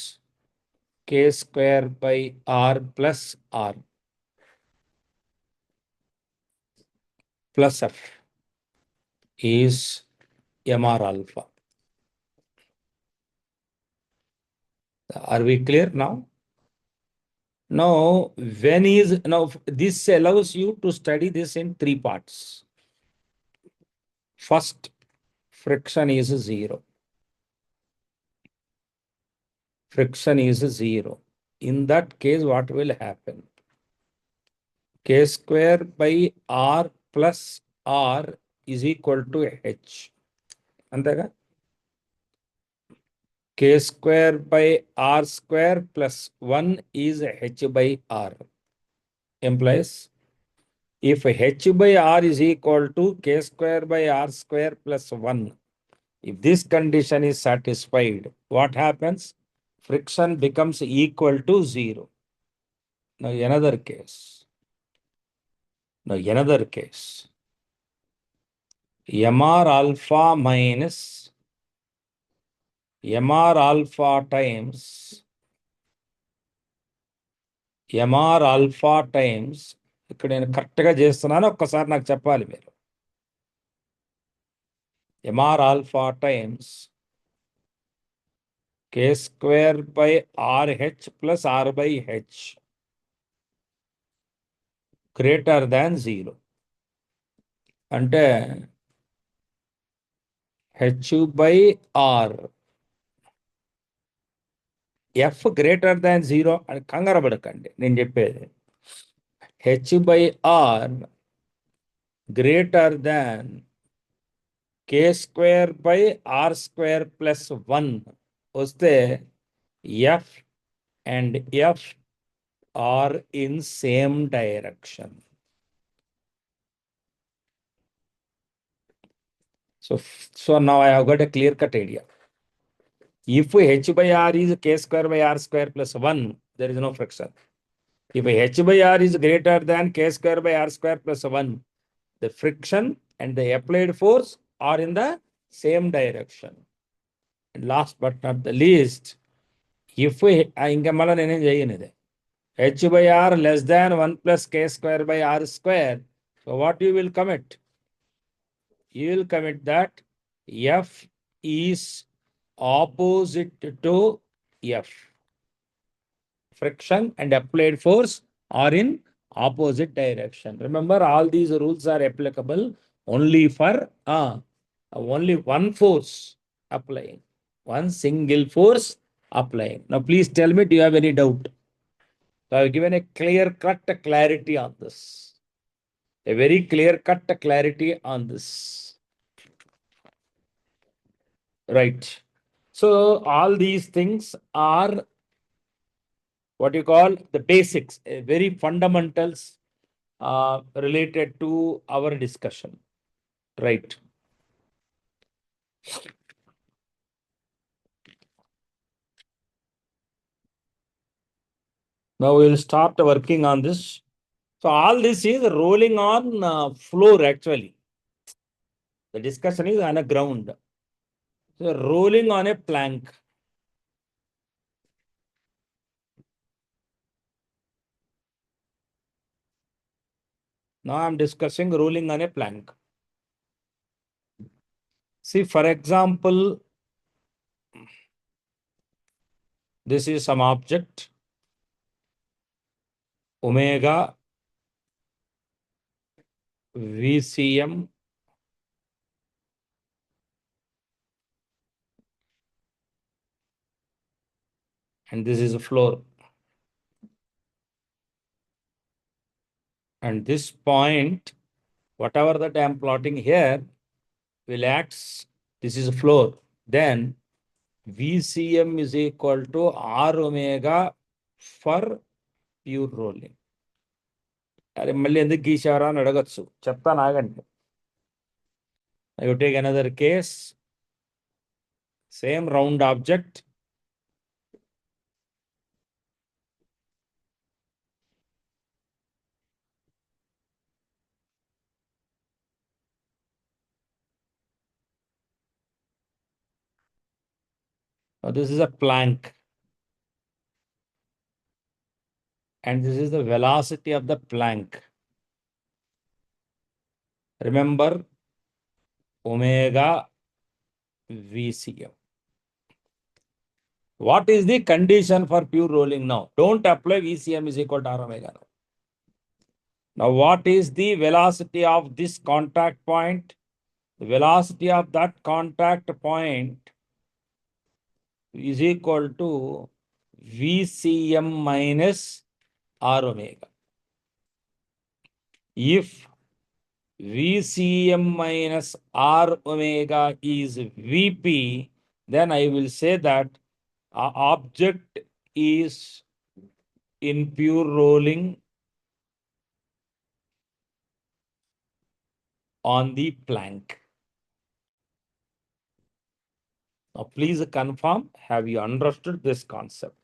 k square by r plus r plus f is mr alpha. Are we clear now? Now, this allows you to study this in 3 parts. First, friction is 0. Friction is 0. In that case, what will happen? K square by r plus r is equal to h. Antega? K square by r square plus 1 is h by r. Implies if h by r is equal to k square by r square plus 1, if this condition is satisfied, what happens? Friction becomes equal to 0. Now another case. mr alpha minus mr alpha times ఇక్కడ నేను కరెక్ట్గా చేస్తున్నాను, ఒక్కసారి నాకు చెప్పాలి మీరు. mr alpha times k square by rh plus r by h greater than 0. అంటే h by r f greater than 0 అని కంగారు పడకండి. నేను చెప్పేది h by r greater than k square by r square plus 1 వస్తే f and f are in same direction. So now I have got a clear-cut idea. If h by r is k square by r square plus 1, there is no friction. If h by r is greater than k square by r square plus 1, the friction and the applied force are in the same direction. And last but not the least, if ఇంకా మళ్ళీ నేనేం చేయనిది h by r less than 1 plus k square by r square, So what you will commit? You will commit that F is opposite to F. Friction and applied force are in opposite direction. Remember, all these rules are applicable only for only one force applying, one single force applying. Now, please tell me, do you have any doubt? So, I've given a clear-cut clarity on this. A very clear-cut clarity on this. Right. So, all these things are what you call the basics, very fundamentals related to our discussion. Right. Now we'll start working on this. So all this is rolling on floor actually. The discussion is on a ground. So rolling on a plank. Now I'm discussing rolling on a plank. See, for example, this is some object, omega VCM, and this is a floor. And this point, whatever that I am plotting here, will act, this is a floor. Then VCM is equal to R omega for pure rolling. అరే మళ్ళీ ఎందుకు గీసారా అని అడగచ్చు, చెప్తాను ఆగండి. I will take another case. Same round object. Now this is a plank. And this is the velocity of the plank. Remember, omega VCM. What is the condition for pure rolling now? Don't apply VCM is equal to R omega now. Now, what is the velocity of this contact point? The velocity of that contact point is equal to VCM minus R omega. If VCM minus R omega is VP, then I will say that our object is in pure rolling on the plank. Now, please confirm, have you understood this concept?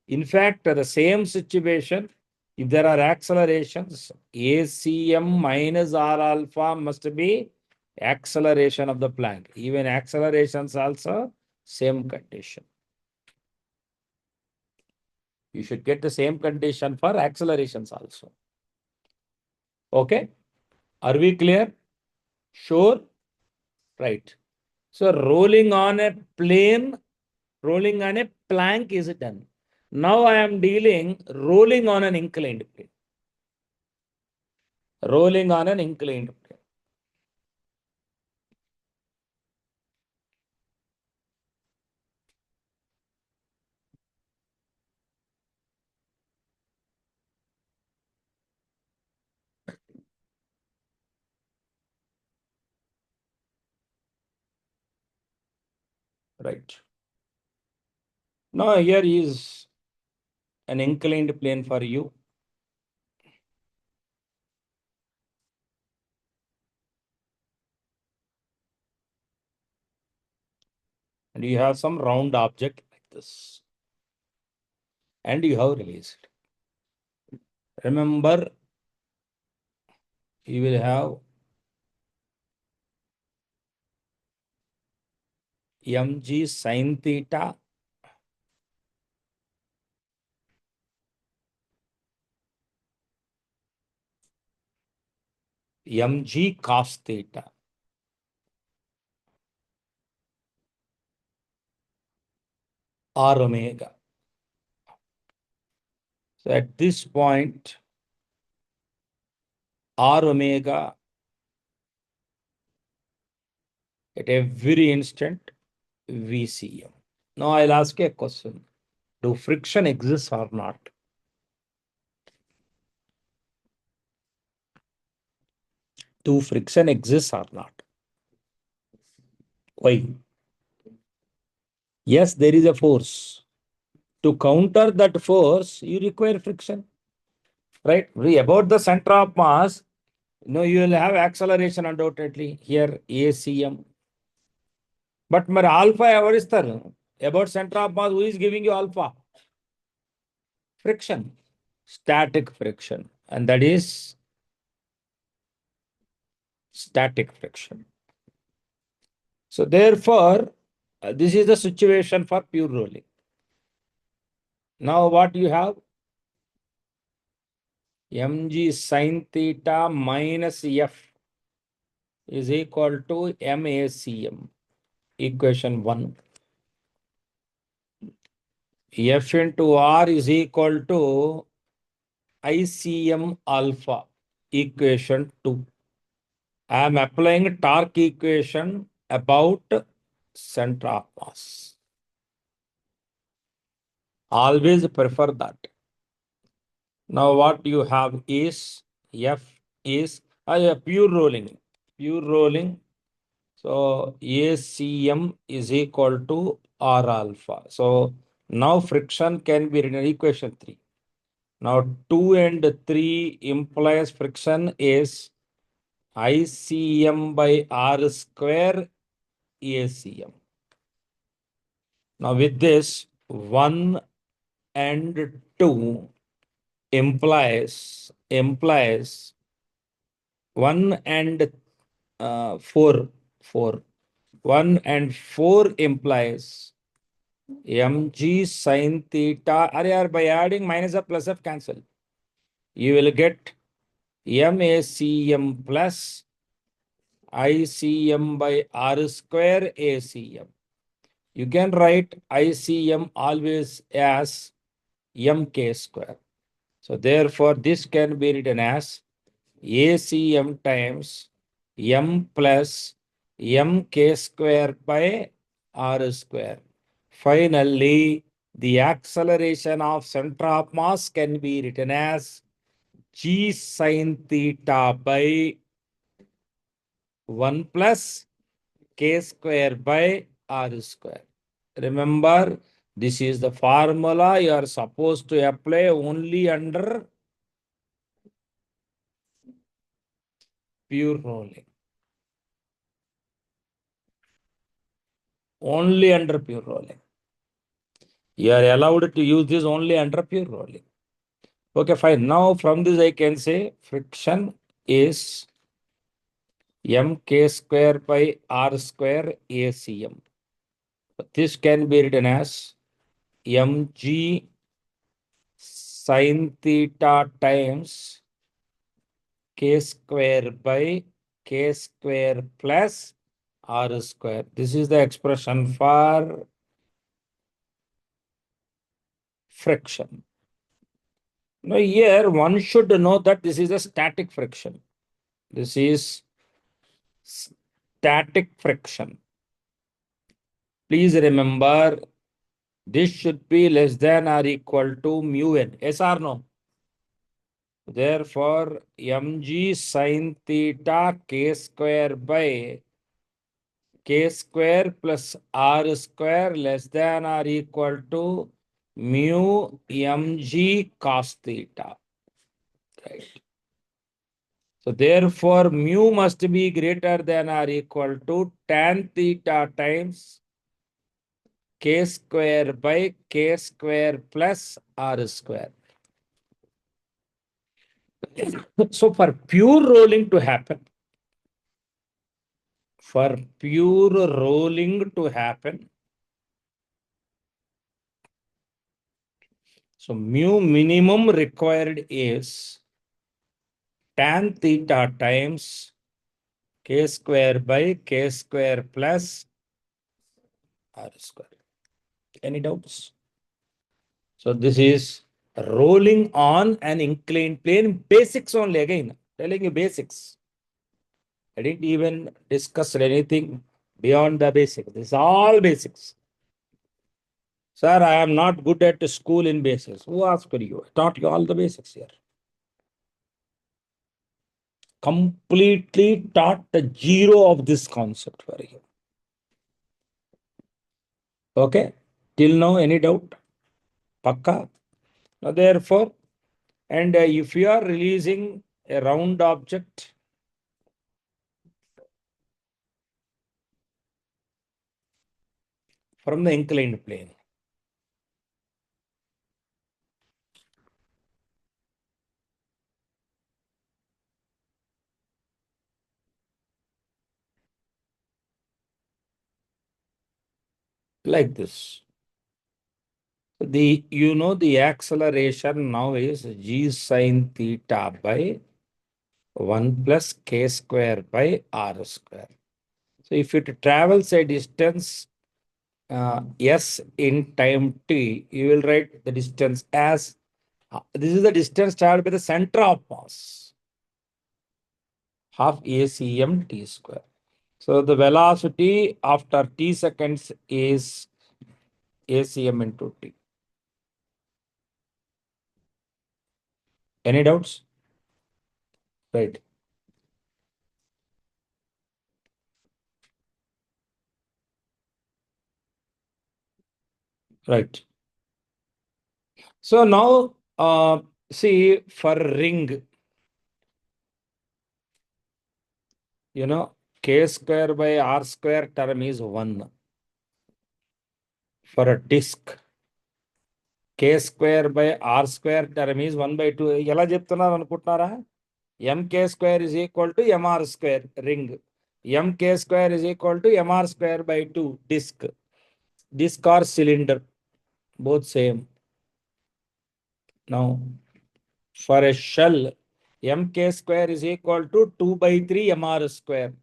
In fact, the same situation, if there are accelerations, ACM minus R alpha must be acceleration of the plank. Even accelerations also, same condition. You should get the same condition for accelerations also. Okay? Are we clear? Sure? Right. So rolling on a plane, rolling on a plank is done. Now I am dealing rolling on an inclined plane. Rolling on an inclined plane. Right. Now here is an inclined plane for you. And you have some round object like this. And you have released. Remember, you will have mg sin theta mg cos theta r omega. So at this point, r omega at every instant VCM. Now I'll ask you a question. Do friction exist or not? Do friction exist or not? Why? Yes, there is a force. To counter that force, you require friction, right? About the center of mass, you will have acceleration undoubtedly here, ACM. But my alpha ever is there? About center of mass, who is giving you alpha? Friction, static friction, and that is static friction. So therefore, this is the situation for pure rolling. Now what you have? Mg sin theta minus F is equal to MACM, equation 1. F into R is equal to ICM alpha, equation 2. I am applying torque equation about center of mass. Always prefer that. Now what you have is F is pure rolling. Pure rolling. So ACM is equal to R alpha. So now friction can be written in equation 3. Now 2 and 3 implies friction is ICM by R square ACM. Now with this 1 and 2 implies 1 and 4. 1 and 4 implies mg sin theta. By adding minus of plus of cancel. You will get MACM plus ICM by R square ACM. You can write ICM always as MK square. So therefore, this can be written as ACM times M plus MK square by R square. Finally, the acceleration of center of mass can be written as G sin theta by 1 plus K square by R square. Remember, this is the formula you are supposed to apply only under pure rolling. Only under pure rolling. You are allowed to use this only under pure rolling. Okay, fine. Now from this I can say friction is mk square by r square ACM. This can be written as mg sin theta times k square by k square plus r square. This is the expression for friction. Now here one should know that this is a static friction. This is static friction. Please remember this should be less than or equal to mu n. Yes or no? Therefore, mg sin theta k square by k square plus r square less than or equal to mu mg cos theta. Right. So therefore, mu must be greater than or equal to tan theta times k square by k square plus r square. So for pure rolling to happen, so mu minimum required is tan theta times k square by k square plus r square. Any doubts? So this is rolling on an inclined plane. Basics only, again, telling you basics. I didn't even discuss anything beyond the basics. This is all basics. Sir, I am not good at school in basics. Who asked you? I taught you all the basics here. Completely taught the zero of this concept for you. Okay? Till now, any doubt? Pakka? Now, therefore, and if you are releasing a round object from the inclined plane, like this. The acceleration now is g sine theta by 1 plus k square by r square. So if it travels a distance s in time t, you will write the distance as this is the distance traveled by the center of mass, half acm t square. So the velocity after t seconds is acm into t. Any doubts? Right. Right. So now, see, for ring, k square by r square term is 1. For a disk, k square by r square term is 1 by 2. ఎలా చెప్తున్నారు అనుకుంటున్నారా? mk square is equal to mr square ring. mk square is equal to mr square by 2 disk. Disk or cylinder, both same. Now, for a shell, mk square is equal to 2 by 3 mr square.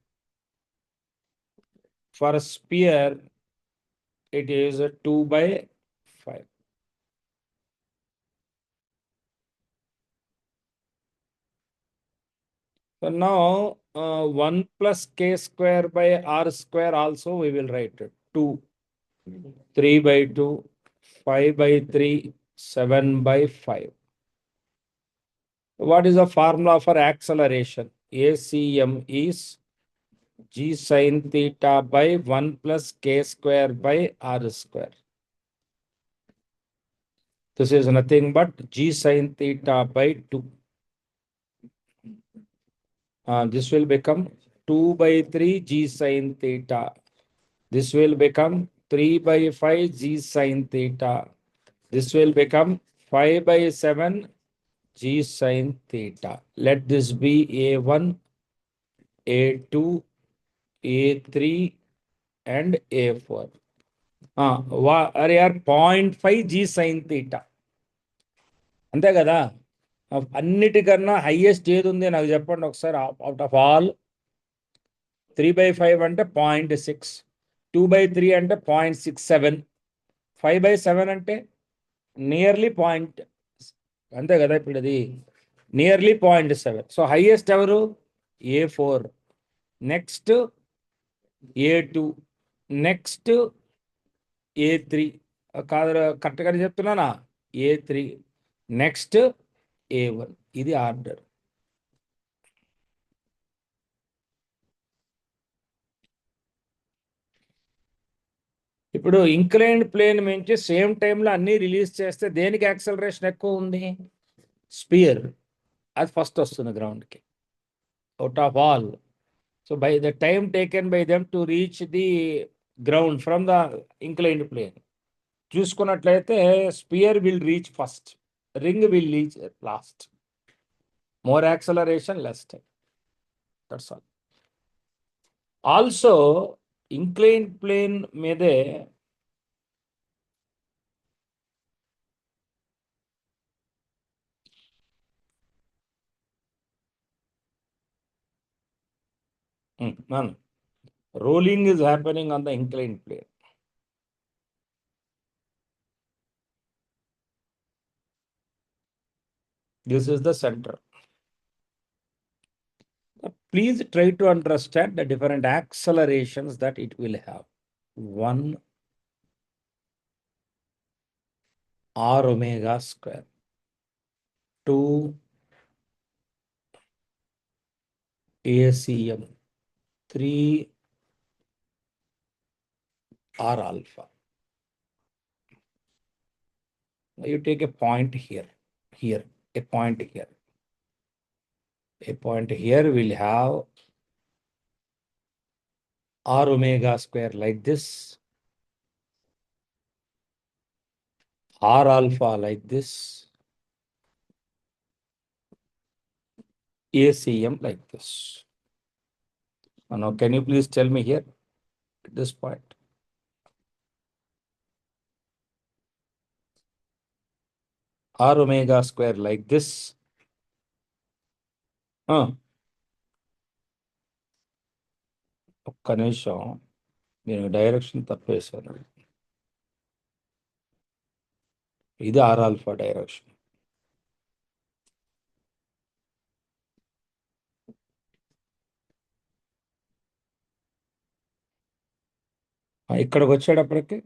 For a sphere, it is 2 by 5. So now 1 plus k square by r square also we will write it. 2, 3 by 2, 5 by 3, 7 by 5. What is the formula for acceleration? ACM is g sine theta by 1 plus k square by r square. This is nothing but g sine theta by 2. This will become 2 by 3 g sine theta. This will become 3 by 5 g sine theta. This will become 5 by 7 g sine theta. Let this be A1, A2, A3, and A4. Are 0.5 g sine theta. అంతే కదా? అన్నిటికన్నా highest ఏది ఉంది నాకు చెప్పండి ఒకసారి. Out of all 3 by 5 అంటే 0.6, 2 by 3 అంటే 0.67, 5 by 7 అంటే నియర్లీ పాయింట్, అంతే కదా? ఇప్పుడు అది నియర్లీ 0.7. సో హైయెస్ట్ ఎవరు? A4, next A2, next A3. కాదు, కరెక్ట్గానే చెప్తున్నానా? A3, next A1. ఇది ఆర్డర్. ఇప్పుడు ఇంక్లైన్డ్ ప్లేన్ నుంచి సేమ్ టైంలో అన్ని రిలీజ్ చేస్తే దేనికి యాక్సలరేషన్ ఎక్కువ ఉంది? స్పియర్. అది ఫస్ట్ వస్తుంది గ్రౌండ్కి, out of all. So by the time taken by them to reach the ground from the inclined plane, చూసుకున్నట్లయితే sphere will reach first, ring will reach last. More acceleration, less time. That's all. Also inclined plane మీదే None. Rolling is happening on the inclined plane. This is the center. Please try to understand the different accelerations that it will have. One r omega square. Two ACM. Three r alpha. You take a point here, a point here. A point here will have r omega square like this, r alpha like this, ACM like this. Now, can you please tell me here at this point? R omega square like this. ఒక్క నిమిషం నేను direction తప్పేశాను. ఇది r alpha direction. ఇక్కడికి వచ్చేటప్పటికి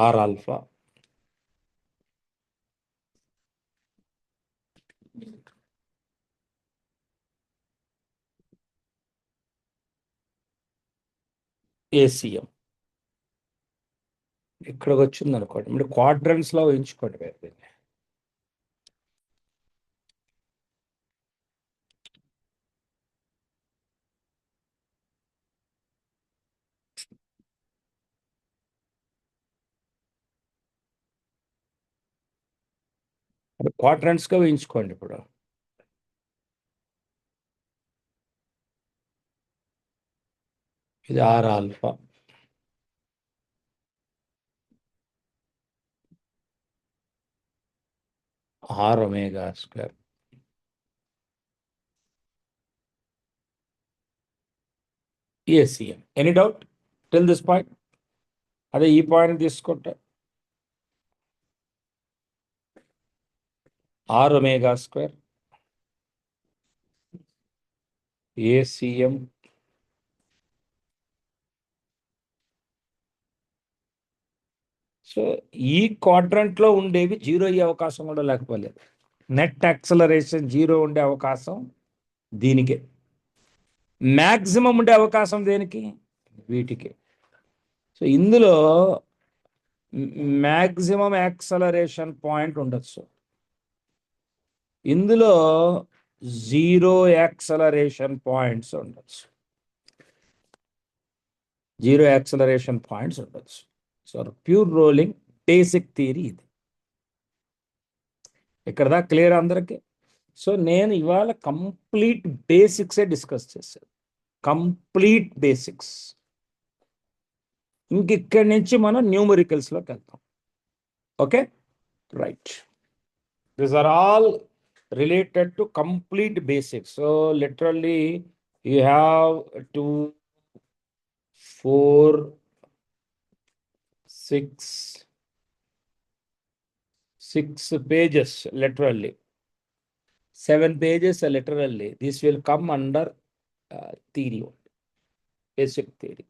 are alpha ACM ఇక్కడికి వచ్చింది అనుకోండి. మీరు క్వాడ్రన్స్ లో ఎంచుకోండి. క్వాడ్రన్స్ గా ఎంచుకోండి. ఇప్పుడు ఇది r alpha, r omega square, ACM. Any doubt till this point? అదే ఈ పాయింట్ తీసుకుంటే r omega square ACM so ఈ క్వాడ్రంట్ లో ఉండేవి జీరో అయ్యే అవకాశం కూడా లేకపోలేదు. నెట్ యాక్సలరేషన్ జీరో ఉండే అవకాశం దీనికి, మ్యాక్సిమం ఉండే అవకాశం దేనికి? వీటికి. సో ఇందులో మ్యాక్సిమం యాక్సలరేషన్ పాయింట్ ఉండొచ్చు, ఇందులో జీరో యాక్సలరేషన్ పాయింట్స్ ఉండొచ్చు, జీరో యాక్సలరేషన్ పాయింట్స్ ఉండొచ్చు. So pure rolling basic theory ఇది. ఇక్కడ దా క్లియర్ అందరికి? సో నేను ఇవాళ కంప్లీట్ బేసిక్సే డిస్కస్ చేశాను, కంప్లీట్ బేసిక్స్. ఇంక ఇక్కడి నుంచి మనం న్యూమరికల్స్లోకి వెళ్తాం. Okay, right. These are all related to complete basics. So literally you have 2, 4, 6 pages literally, 7 pages literally. This will come under theory, basic theory.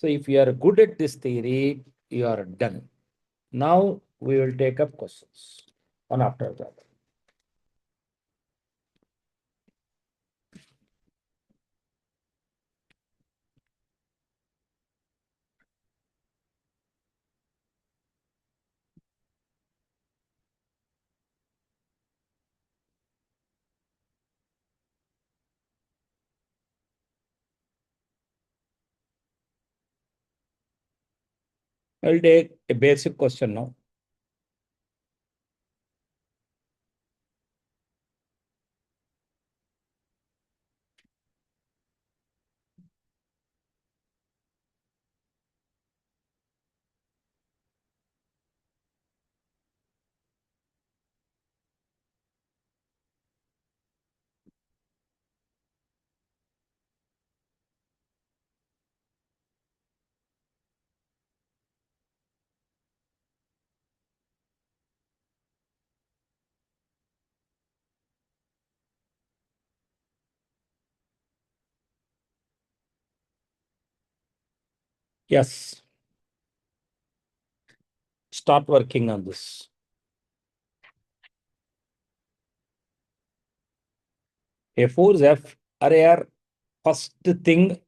So if you are good at this theory, you are done. Now we will take up questions one after the other. I will take a basic question now. Yes. Start working on this. A force F, array first thing,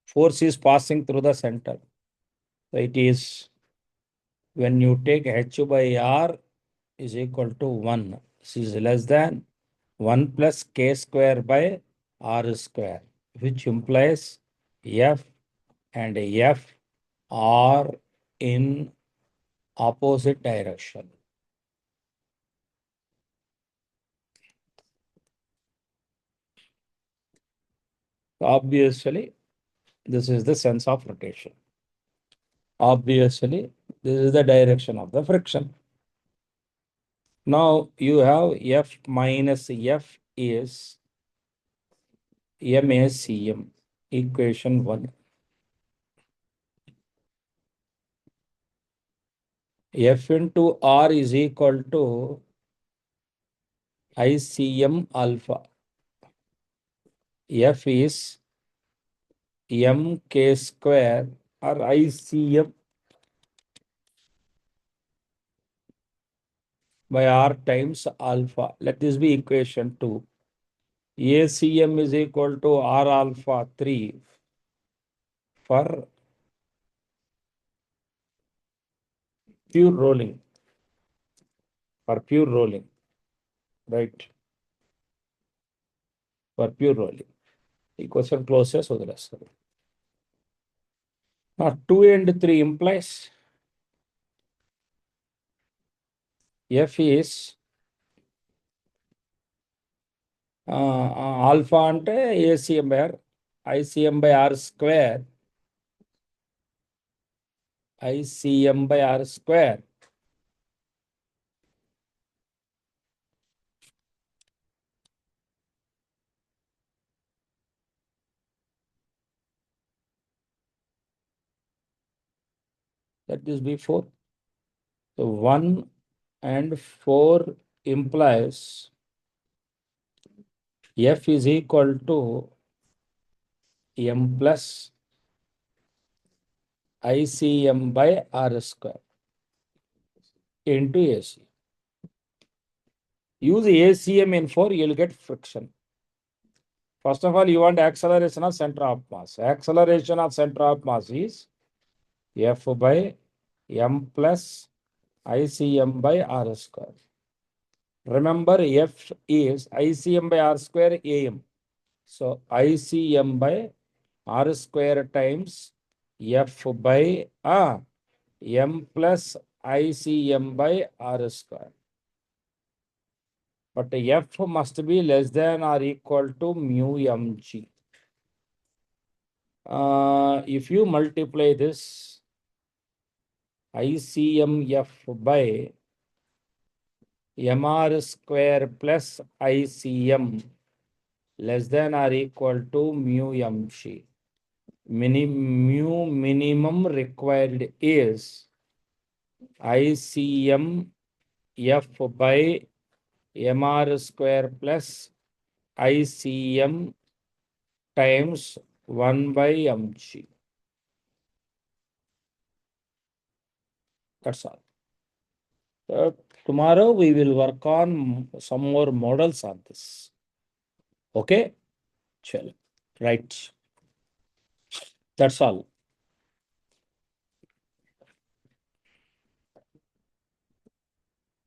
force is passing through the center. So it is when you take H by R is equal to 1. This is less than 1 plus K square by R square, which implies F and F are in opposite direction. Obviously, this is the sense of rotation. Obviously, this is the direction of the friction. Now you have F minus F is MACM, equation 1. F into R is equal to ICM alpha. F is MK square or ICM by R times alpha. Let this be equation 2. ACM is equal to R alpha 3 for pure rolling. For pure rolling, right? For pure rolling. Equation closes with the rest. Now 2 and 3 implies F is alpha ante ACM by R, ICM by R square, ICM by R square. That is before. So 1 and 4 implies F is equal to M plus ICM by R square into AC. Use ACM in 4, you'll get friction. First of all, you want acceleration of center of mass. Acceleration of center of mass is F by M plus ICM by R square. Remember, F is ICM by R square AM. So ICM by R square times F by M plus ICM by R square. But F must be less than or equal to mu mg. If you multiply this ICMF by MR square plus ICM less than or equal to mu mg. Mu minimum required is ICMF by MR square plus ICM times 1 by mg. That's all. Tomorrow we will work on some more models on this. Okay? Chalo. Right. That's all.